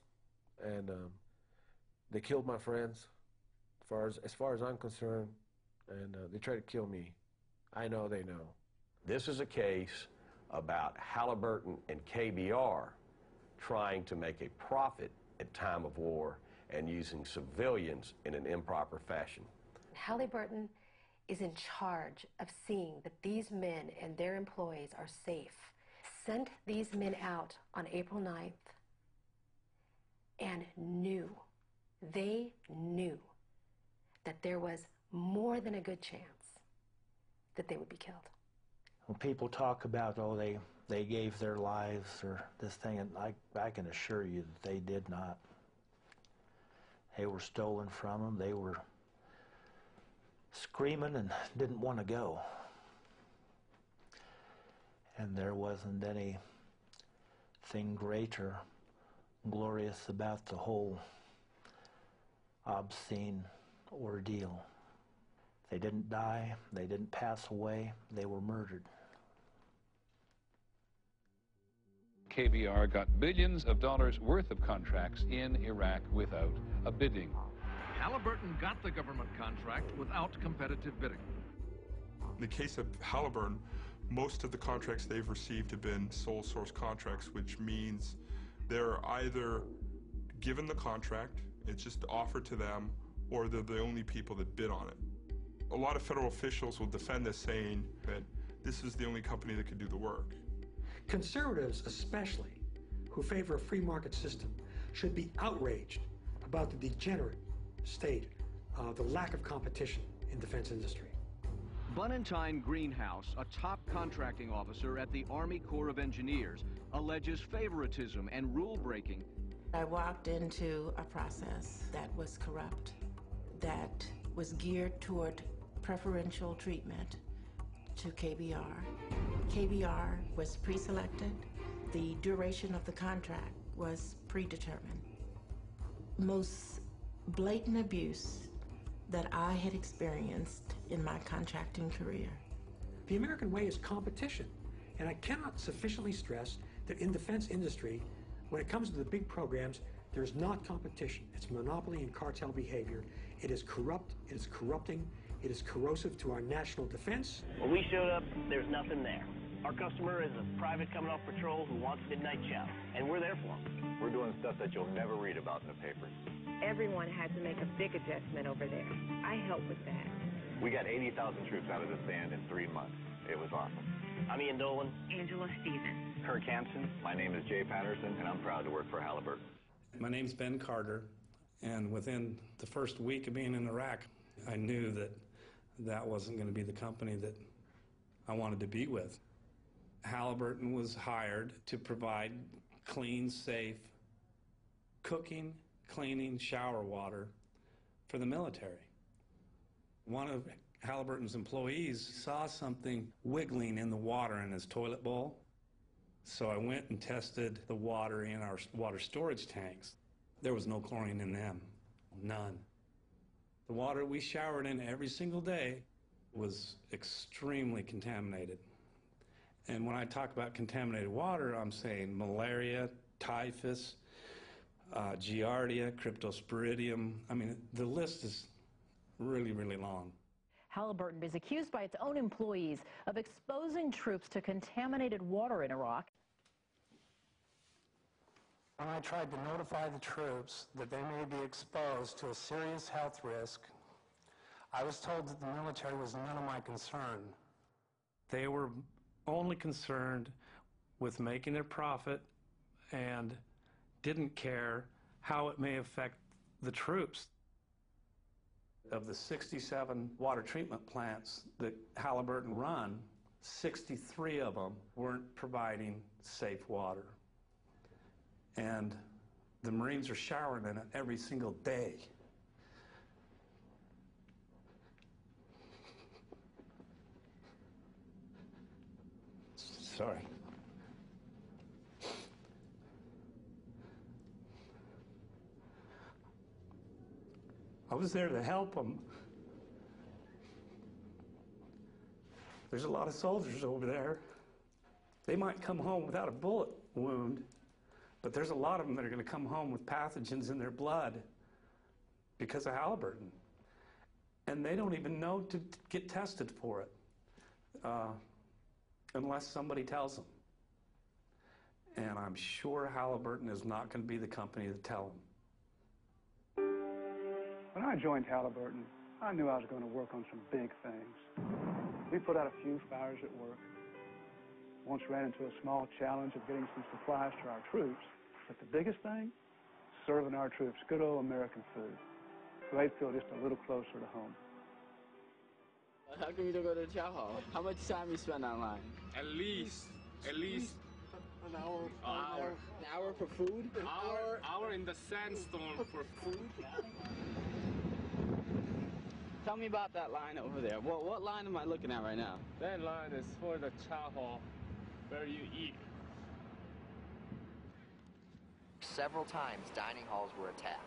and they killed my friends, as far as I'm concerned, and they tried to kill me. I know they know.
This is a case about Halliburton and KBR trying to make a profit at time of war and using civilians in an improper fashion.
Halliburton is in charge of seeing that these men and their employees are safe. Sent these men out on April 9th and they knew that there was more than a good chance that they would be killed.
When people talk about, oh, they gave their lives or this thing, and I can assure you that they did not. They were stolen from them. They were screaming and didn't want to go. And there wasn't anything great or glorious about the whole obscene ordeal. They didn't die, they didn't pass away, they were murdered.
KBR got billions of dollars worth of contracts in Iraq without a bidding.
Halliburton got the government contract without competitive bidding.
In the case of Halliburton, most of the contracts they've received have been sole source contracts, which means they're either given the contract, it's just offered to them, or they're the only people that bid on it. A lot of federal officials will defend this, saying that this is the only company that could do the work.
Conservatives especially, who favor a free market system, should be outraged about the degenerate state, the lack of competition in defense industry.
Bunentine Greenhouse, a top contracting officer at the Army Corps of Engineers, alleges favoritism and rule-breaking.
I walked into a process that was corrupt, that was geared toward preferential treatment to KBR. KBR was pre-selected. The duration of the contract was predetermined. Most blatant abuse that I had experienced in my contracting career.
The American way is competition, and I cannot sufficiently stress that in defense industry, when it comes to the big programs, there's not competition. It's monopoly and cartel behavior. It is corrupt, it is corrupting, it is corrosive to our national defense.
When we showed up, there's nothing there. Our customer is a private coming off patrol who wants midnight chow, and we're there for him.
We're doing stuff that you'll never read about in the papers.
Everyone had to make a big adjustment over there. I helped with that.
We got 80,000 troops out of the stand in 3 months. It was awesome.
I'm Ian Dolan.
Angela Stevens.
Kirk Hampson. My name is Jay Patterson, and I'm proud to work for Halliburton.
My name's Ben Carter, and within the first week of being in Iraq, I knew that that wasn't going to be the company that I wanted to be with. Halliburton was hired to provide clean, safe cooking, cleaning, shower water for for the military. One of Halliburton's employees saw something wiggling in the water in his toilet bowl. So I went and tested the water in our water storage tanks. There was no chlorine in them, none. The water we showered in every single day was extremely contaminated. And when I talk about contaminated water, I'm saying malaria, typhus, giardia, cryptosporidium. I mean, the list is really, really long.
Halliburton is accused by its own employees of exposing troops to contaminated water in Iraq.
When I tried to notify the troops that they may be exposed to a serious health risk, I was told that the military was none of my concern.
They were only concerned with making their profit and didn't care how it may affect the troops. Of the 67 water treatment plants that Halliburton run, 63 of them weren't providing safe water. And the Marines are showering in it every single day. Sorry. I was there to help them. There's a lot of soldiers over there. They might come home without a bullet wound, but there's a lot of them that are going to come home with pathogens in their blood because of Halliburton. And they don't even know to get tested for it unless somebody tells them. And I'm sure Halliburton is not going to be the company to tell them.
When I joined Halliburton, I knew I was going to work on some big things. We put out a few fires at work. Once ran into a small challenge of getting some supplies to our troops. But the biggest thing, serving our troops good old American food. So they'd feel just a little closer to home.
How come you don't go to the chow hall? How much time you spend online? At least
an hour.
An hour for food? An hour in the sandstorm for food? Tell me about that line over there. What line am I looking at right now?
That line is for the chow hall, where you eat.
Several times dining halls were attacked.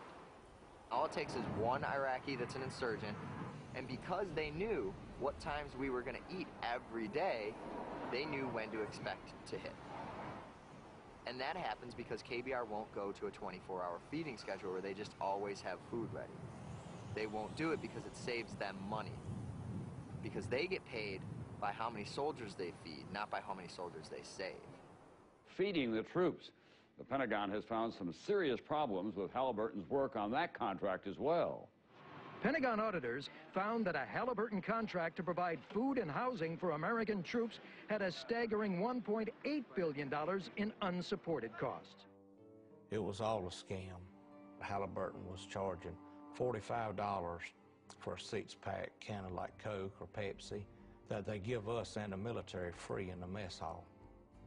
All it takes is one Iraqi that's an insurgent, and because they knew what times we were going to eat every day, they knew when to expect to hit. And that happens because KBR won't go to a 24-hour feeding schedule where they just always have food ready. They won't do it because it saves them money. Because they get paid by how many soldiers they feed, not by how many soldiers they save.
Feeding the troops. The Pentagon has found some serious problems with Halliburton's work on that contract as well.
Pentagon auditors found that a Halliburton contract to provide food and housing for American troops had a staggering $1.8 billion in unsupported costs.
It was all a scam. Halliburton was charging $45 for a six-pack can of like Coke or Pepsi that they give us and the military free in the mess hall.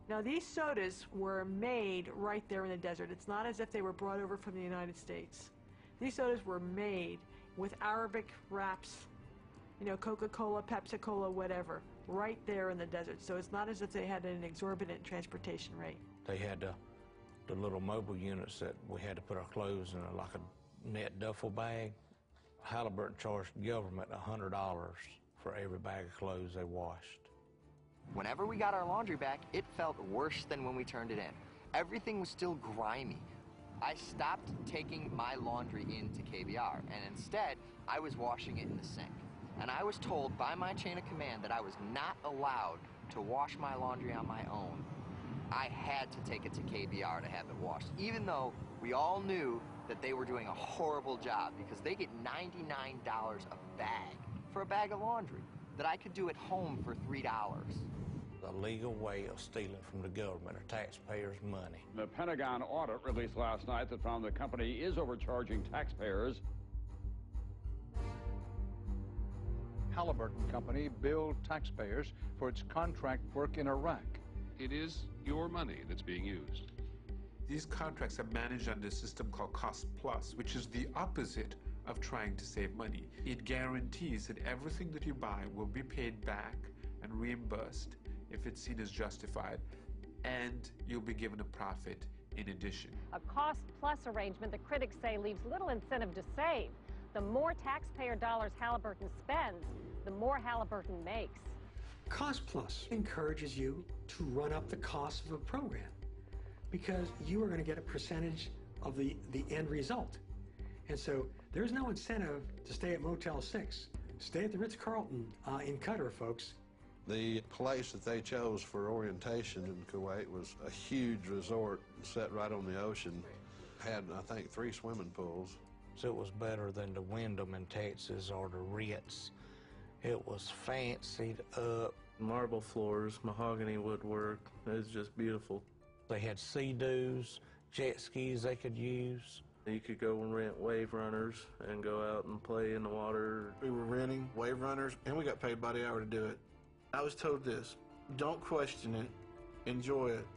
Now, these sodas were made right there in the desert. It's not as if they were brought over from the United States. These sodas were made with Arabic wraps, you know, Coca-Cola, Pepsi-Cola, whatever, right there in the desert. So it's not as if they had an exorbitant transportation rate.
They had the little mobile units that we had to put our clothes in, like a net duffel bag. Halliburton charged the government $100 for every bag of clothes they washed.
Whenever we got our laundry back, it felt worse than when we turned it in. Everything was still grimy. I stopped taking my laundry into KBR, and instead, I was washing it in the sink. And I was told by my chain of command that I was not allowed to wash my laundry on my own. I had to take it to KBR to have it washed, even though we all knew that they were doing a horrible job because they get $99 a bag for a bag of laundry that I could do at home for $3.
A legal way of stealing from the government or taxpayers' money.
The Pentagon audit released last night that found the company is overcharging taxpayers.
Halliburton Company billed taxpayers for its contract work in Iraq.
It is your money that's being used.
These contracts are managed under a system called Cost Plus, which is the opposite
of trying to save money. It guarantees that everything that you buy will be paid back and reimbursed if it's seen as justified, and you'll be given a profit in addition.
A cost-plus arrangement that critics say leaves little incentive to save. The more taxpayer dollars Halliburton spends, the more Halliburton makes.
Cost plus encourages you to run up the cost of a program because you are going to get a percentage of the end result. And so there's no incentive to stay at Motel 6. Stay at the Ritz-Carlton in Qatar, folks.
The place that they chose for orientation in Kuwait was a huge resort set right on the ocean. Had, I think, 3 swimming pools.
So it was better than the Wyndham in Texas or the Ritz. It was fancied up.
Marble floors, mahogany woodwork. It was just beautiful.
They had sea-doos, jet skis they could use.
You could go and rent wave runners and go out and play in the water.
We were renting wave runners, and we got paid by the hour to do it. I was told this: don't question it, enjoy it.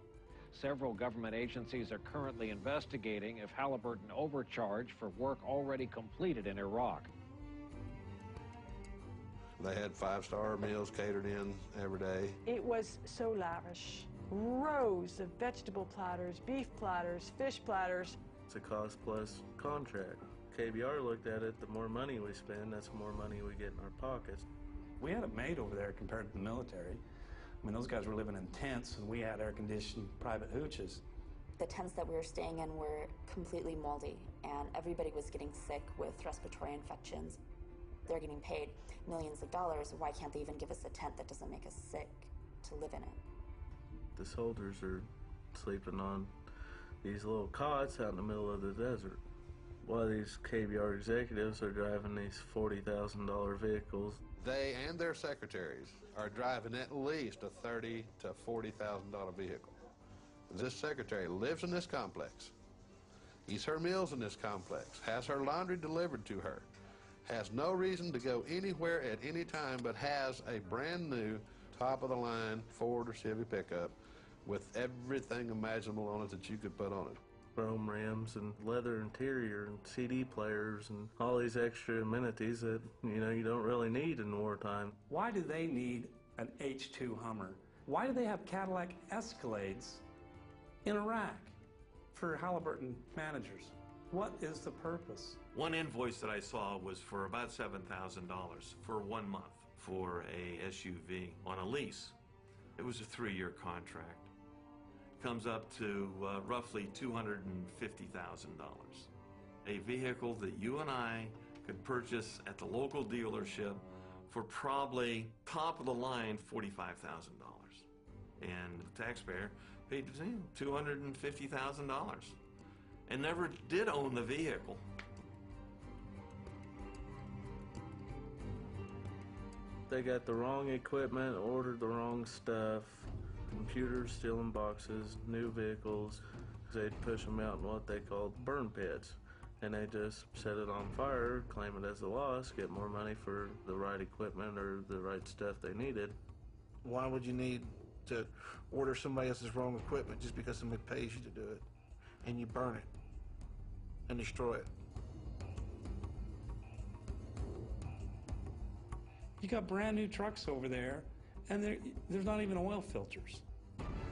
Several government agencies are currently investigating if Halliburton overcharged for work already completed in Iraq.
They had 5-star meals catered in every day.
It was so lavish. Rows of vegetable platters, beef platters, fish platters.
It's a cost-plus contract. KBR looked at it, the more money we spend, that's the more money we get in our pockets.
We had it made over there compared to the military. I mean, those guys were living in tents, and we had air-conditioned private hooches.
The tents that we were staying in were completely moldy, and everybody was getting sick with respiratory infections. They're getting paid millions of dollars. Why can't they even give us a tent that doesn't make us sick to live in it?
The soldiers are sleeping on these little cots out in the middle of the desert, while these KBR executives are driving these $40,000 vehicles.
They and their secretaries are driving at least a $30,000 to $40,000 vehicle. This secretary lives in this complex, eats her meals in this complex, has her laundry delivered to her, has no reason to go anywhere at any time, but has a brand new top-of-the-line Ford or Chevy pickup with everything imaginable on it that you could put on it.
Chrome rims and leather interior and CD players and all these extra amenities that, you don't really need in wartime.
Why do they need an H2 Hummer? Why do they have Cadillac Escalades in Iraq for Halliburton managers? What is the purpose?
One invoice that I saw was for about $7,000 for 1 month for a SUV on a lease. It was a 3-year contract. Comes up to roughly $250,000. A vehicle that you and I could purchase at the local dealership for probably top of the line $45,000. And the taxpayer paid $250,000 and never did own the vehicle.
They got the wrong equipment, ordered the wrong stuff. Computers still in boxes, new vehicles. They'd push them out in what they called burn pits. And they just set it on fire, claim it as a loss, get more money for the right equipment or the right stuff they needed.
Why would you need to order somebody else's wrong equipment just because somebody pays you to do it? And you burn it and destroy it.
You got brand new trucks over there, and there's not even oil filters.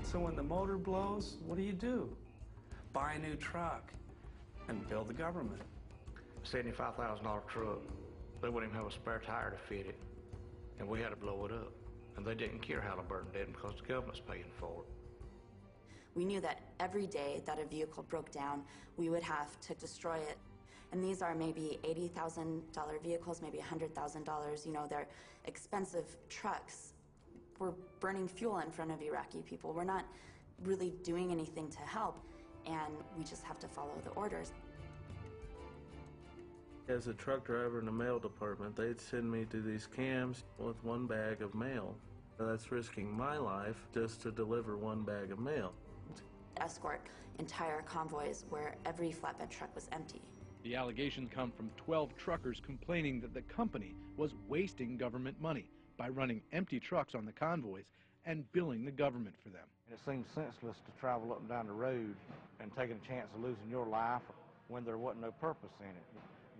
So when the motor blows, what do? Buy a new truck and build the government.
$75,000 truck. They wouldn't even have a spare tire to fit it, and we had to blow it up. And they didn't care Halliburton did because the government's paying for it.
We knew that every day that a vehicle broke down, we would have to destroy it. And these are maybe $80,000 vehicles, maybe $100,000. They're expensive trucks. We're burning fuel in front of Iraqi people. We're not really doing anything to help, and we just have to follow the orders.
As a truck driver in the mail department, they'd send me to these camps with 1 bag of mail. That's risking my life just to deliver 1 bag of mail.
Escort entire convoys where every flatbed truck was empty.
The allegations come from 12 truckers complaining that the company was wasting government money by running empty trucks on the convoys and billing the government for them.
And it seems senseless to travel up and down the road and taking a chance of losing your life when there wasn't no purpose in it.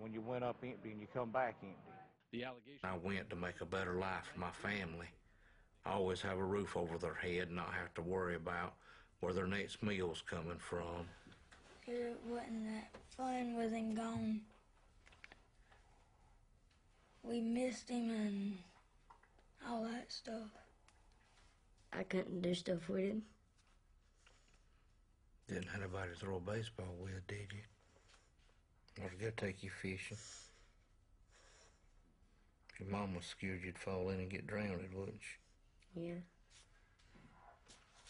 when you went up empty and you come back empty.
The allegation.
I went to make a better life for my family. I always have a roof over their head and not have to worry about where their next meal's coming from.
It wasn't that fun with him gone. We missed him and all that stuff. I couldn't do stuff with him.
Didn't have anybody to throw a baseball with, did you? Or to go take you fishing? Your mom was scared you'd fall in and get drowned, wouldn't she?
Yeah.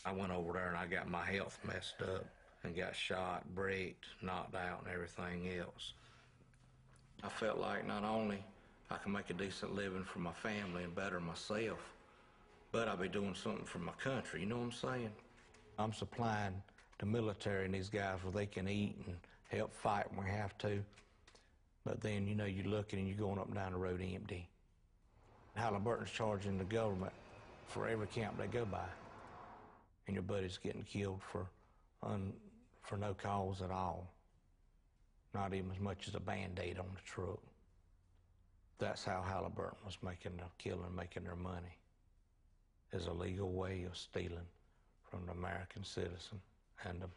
I went over there and I got my health messed up and got shot, bricked, knocked out, and everything else. I felt like not only I can make a decent living for my family and better myself, but I'll be doing something for my country, you know what I'm saying? I'm supplying the military and these guys where they can eat and help fight when we have to. But then, you know, you're looking and you're going up and down the road empty. Halliburton's charging the government for every camp they go by. And your buddy's getting killed for no cause at all. Not even as much as a Band-Aid on the truck. That's how Halliburton was making their killing, making their money. Is a legal way of stealing from the American citizen and the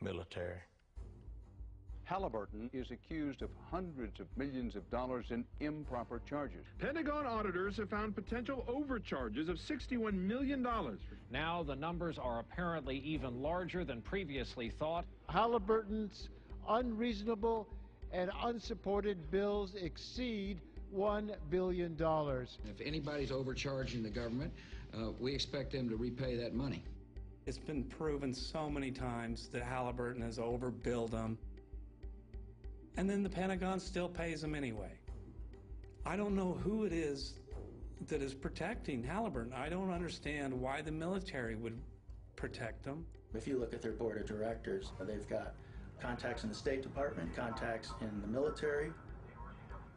military.
Halliburton is accused of hundreds of millions of dollars in improper charges.
Pentagon auditors have found potential overcharges of $61 million.
Now the numbers are apparently even larger than previously thought.
Halliburton's unreasonable and unsupported bills exceed $1 billion.
If anybody's overcharging the government, we expect them to repay that money.
It's been proven so many times that Halliburton has overbilled them. And then the Pentagon still pays them anyway. I don't know who it is that is protecting Halliburton. I don't understand why the military would protect them.
If you look at their board of directors, they've got contacts in the State Department, contacts in the military.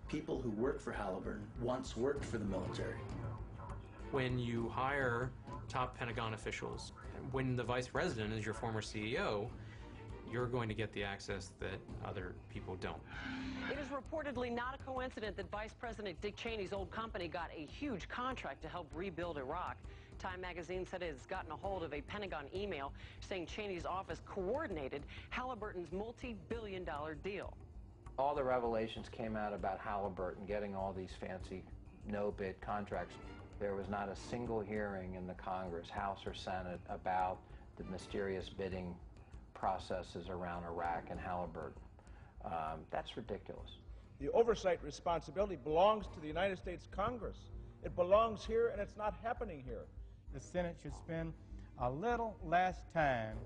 People who work for Halliburton once worked for the military.
When you hire top Pentagon officials, when the vice president is your former CEO, you're going to get the access that other people don't.
It is reportedly not a coincidence that Vice President Dick Cheney's old company got a huge contract to help rebuild Iraq. Time magazine said it has gotten a hold of a Pentagon email saying Cheney's office coordinated Halliburton's multi-billion-dollar deal.
All the revelations came out about Halliburton getting all these fancy no-bid contracts. There was not a single hearing in the Congress, House or Senate, about the mysterious bidding processes around Iraq and Halliburton. That's ridiculous.
The oversight responsibility belongs to the United States Congress. It belongs here, and it's not happening here.
The Senate should spend a little less time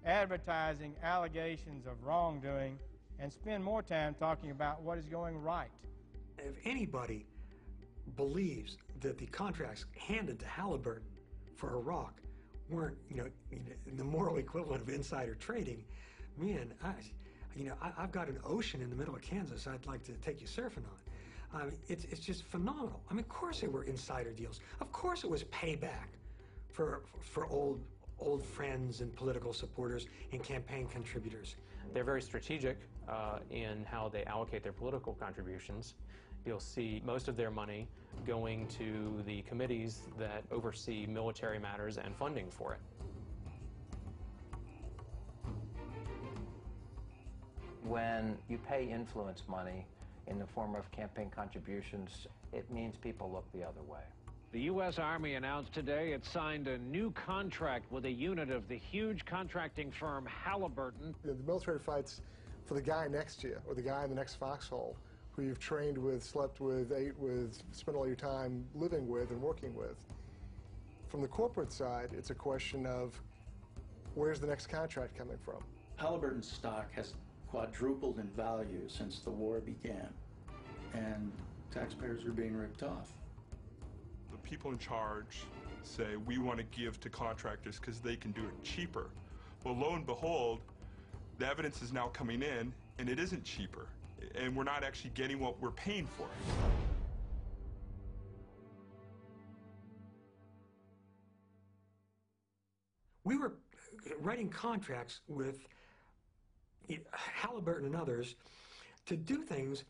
advertising allegations of wrongdoing and spend more time talking about what is going right.
If anybody believes that the contracts handed to Halliburton for Iraq weren't, the moral equivalent of insider trading, man, I've got an ocean in the middle of Kansas I'd like to take you surfing on. It's just phenomenal. I mean, of course they were insider deals. Of course it was payback for old friends and political supporters and campaign contributors.
They're very strategic in how they allocate their political contributions. You'll see most of their money going to the committees that oversee military matters and funding for it.
When you pay influence money in the form of campaign contributions, it means people look the other way.
The U.S. Army announced today it signed a new contract with a unit of the huge contracting firm Halliburton.
The military fights for the guy next to you, or the guy in the next foxhole, who you've trained with, slept with, ate with, spent all your time living with and working with. From the corporate side, it's a question of where's the next contract coming from?
Halliburton's stock has quadrupled in value since the war began, and taxpayers are being ripped off.
The people in charge say we want to give to contractors because they can do it cheaper. Well, lo and behold, the evidence is now coming in, and it isn't cheaper, and we're not actually getting what we're paying for.
We were writing contracts with Halliburton and others to do things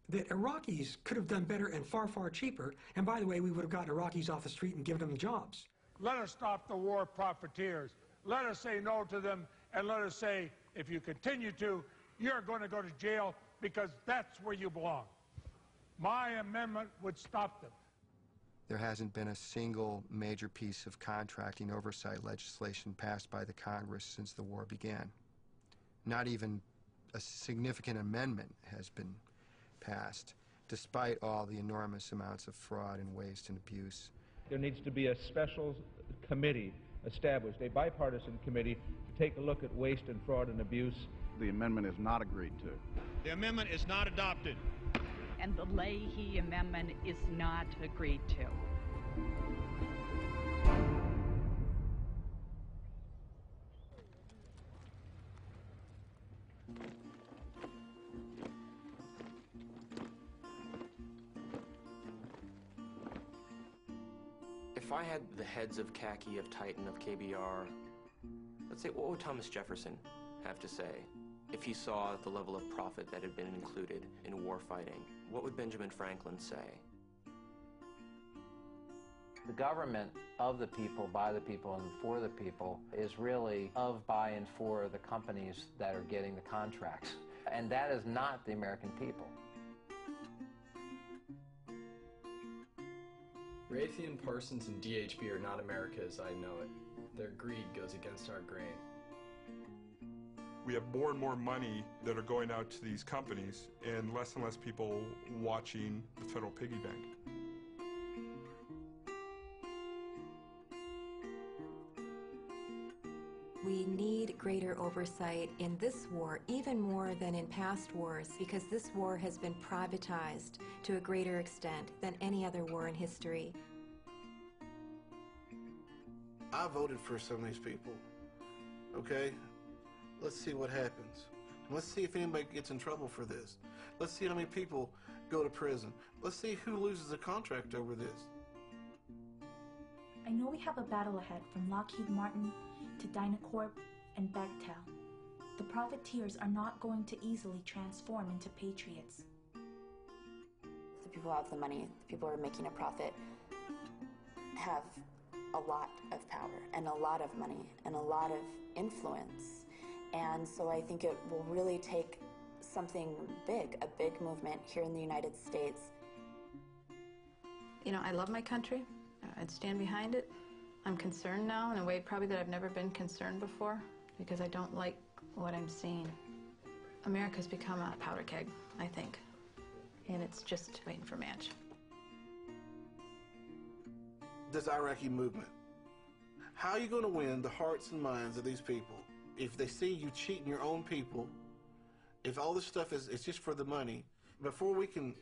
that Iraqis could have done better and far, far cheaper. And by the way, we would have gotten Iraqis off the street and given them jobs.
Let us stop the war profiteers. Let us say no to them, and let us say, if you continue to, you're going to go to jail because that's where you belong. My amendment would stop them.
There hasn't been a single major piece of contracting oversight legislation passed by the Congress since the war began. Not even a significant amendment has been passed, despite all the enormous amounts of fraud and waste and abuse.
There needs to be a special committee established, a bipartisan committee, to take a look at waste and fraud and abuse.
The amendment is not agreed to.
The amendment is not adopted.
And the Leahy amendment is not agreed to.
If I had the heads of Khaki, of Titan, of KBR, let's say, what would Thomas Jefferson have to say if he saw the level of profit that had been included in war fighting? What would Benjamin Franklin say?
The government of the people, by the people, and for the people is really of, by, and for the companies that are getting the contracts. And that is not the American people.
Raytheon, Parsons, and DHB are not America as I know it. Their greed goes against our grain.
We have more and more money that are going out to these companies and less people watching the federal piggy bank.
We need greater oversight in this war, even more than in past wars, because this war has been privatized to a greater extent than any other war in history.
I voted for some of these people, okay? Let's see what happens. Let's see if anybody gets in trouble for this. Let's see how many people go to prison. Let's see who loses a contract over this.
I know we have a battle ahead from Lockheed Martin to Dynacorp and Bechtel. The profiteers are not going to easily transform into patriots.
The people who have the money, the people who are making a profit, have a lot of power and a lot of money and a lot of influence. And so I think it will really take something big, a big movement here in the United States.
You know, I love my country. I'd stand behind it. I'm concerned now in a way probably that I've never been concerned before because I don't like what I'm seeing. America's become a powder keg, I think, and it's just waiting for match.
This Iraqi movement, how are you going to win the hearts and minds of these people if they see you cheating your own people, if all this stuff is just for the money? Before we can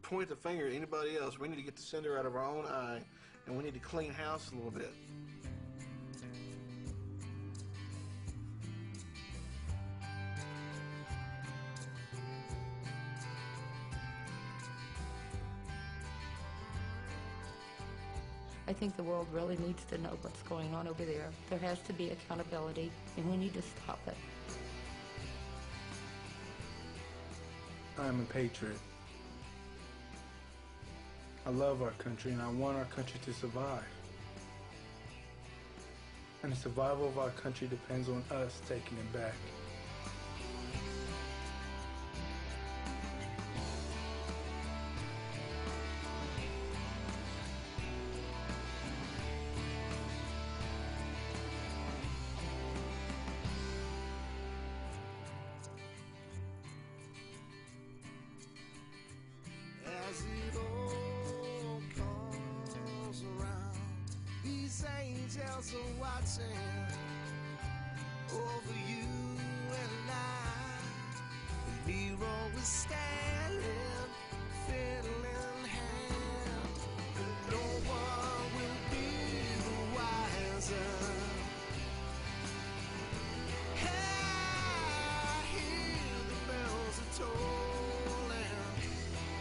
point the finger at anybody else, we need to get the cinder out of our own eye, and we need to clean house a little bit.
I think the world really needs to know what's going on over there. There has to be accountability, and we need to stop it.
I'm a patriot. I love our country, and I want our country to survive. And the survival of our country depends on us taking it back.
As it all comes around, these angels are watching over you and I. The hero is standing, fiddle in hand. No one will be the wiser. I hear the bells are tolling.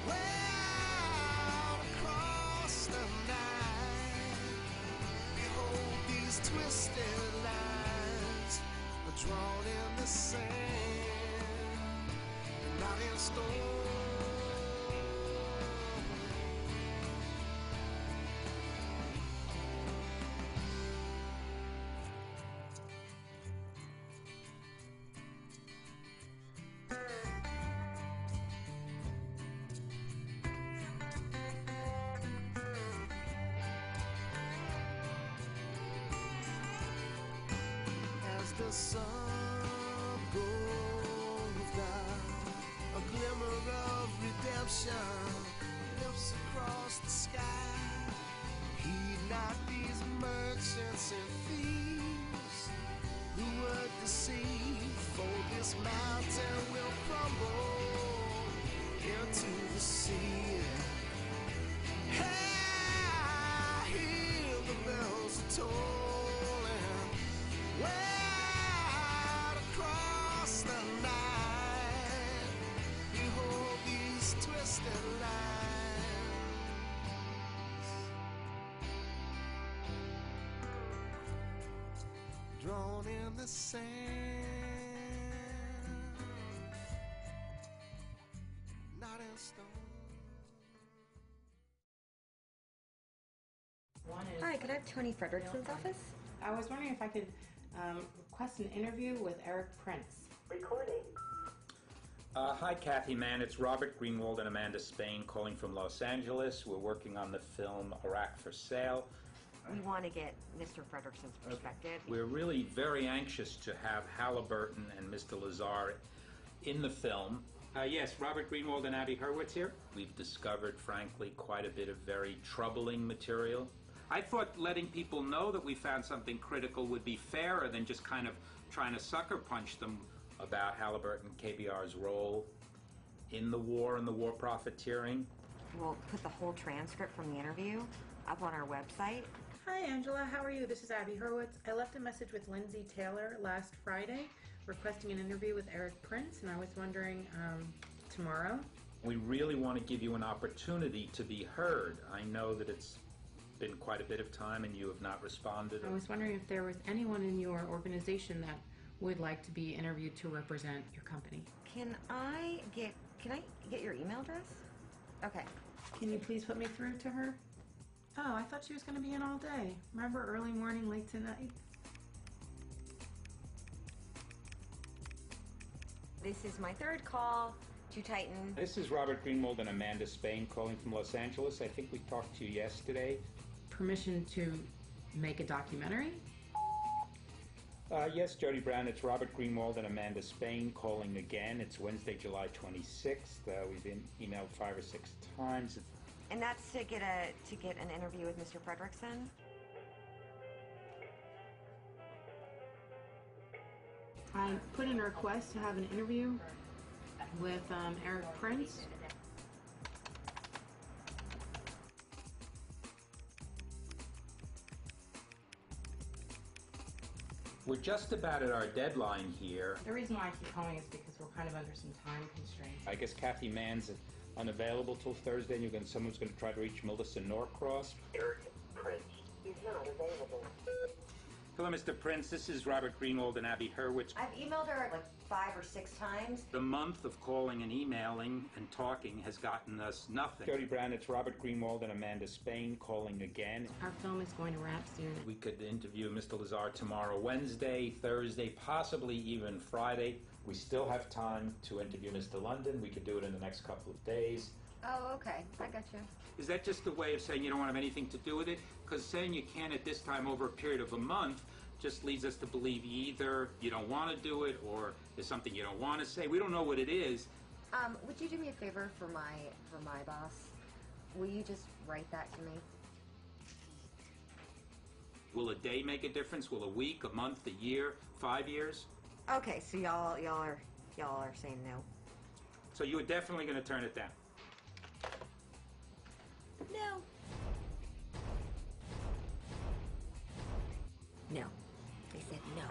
Well, across the night, behold these twisted lines are drawn in the sand, not in stone. the sun goes down, a glimmer of redemption lifts across the sky. Heed not these merchants and thieves who would deceive, for this mountain will crumble into the sea. Hey, hear the bells are tolling way across the night. Behold these twisted lines, drawn in the sand, not in stone.
Hi, could I have Tony Frederickson's office?
I was wondering if I could request an interview with Eric Prince.
Recording.
Hi, Kathy Mann. It's Robert Greenwald and Amanda Spain calling from Los Angeles. We're working on the film Iraq for Sale.
We want to get Mr. Frederickson's perspective.
We're really very anxious to have Halliburton and Mr. Lazar in the film. Yes, Robert Greenwald and Abby Hurwitz here. We've discovered, frankly, quite a bit of very troubling material. I thought letting people know that we found something critical would be fairer than just kind of trying to sucker punch them about Halliburton KBR's role in the war and the war profiteering.
We'll put the whole transcript from the interview up on our website.
Hi, Angela. How are you? This is Abby Hurwitz. I left a message with Lindsay Taylor last Friday requesting an interview with Eric Prince, and I was wondering tomorrow.
We really want to give you an opportunity to be heard. I know that it's been quite a bit of time and you have not responded.
I was wondering if there was anyone in your organization that would like to be interviewed to represent your company.
Can I get your email address? Okay.
Can you please put me through to her? Oh, I thought she was going to be in all day. Remember, early morning, late tonight?
This is my third call to Titan.
This is Robert Greenwald and Amanda Spain calling from Los Angeles. I think we talked to you yesterday.
Permission to make a documentary?
Yes, Jody Brown, it's Robert Greenwald and Amanda Spain calling again. It's Wednesday, July 26th. We've been emailed 5 or 6 times.
And that's to get an interview with Mr. Frederickson?
I put in a request to have an interview with Eric Prince.
We're just about at our deadline here.
The reason why I keep calling is because we're kind of under some time constraints.
I guess Kathy Mann's unavailable till Thursday, and someone's going to try to reach Melissa Norcross.
Eric Prince is not available.
Hello, Mr. Prince. This is Robert Greenwald and Abby Hurwitz.
I've emailed her like 5 or 6 times.
The month of calling and emailing and talking has gotten us nothing. Jody Brown, it's Robert Greenwald and Amanda Spain calling again.
Our film is going to wrap soon.
We could interview Mr. Lazar tomorrow, Wednesday, Thursday, possibly even Friday. We still have time to interview Mr. London. We could do it in the next couple of days.
Oh, okay. I got you.
Is that just a way of saying you don't want to have anything to do with it? Because saying you can at this time over a period of a month just leads us to believe either you don't want to do it or there's something you don't want to say. We don't know what it is.
Would you do me a favor for my boss? Will you just write that to me?
Will a day make a difference? Will a week, a month, a year, 5 years?
Okay, so y'all are saying no.
So you were definitely going to turn it down?
No. No. They said no.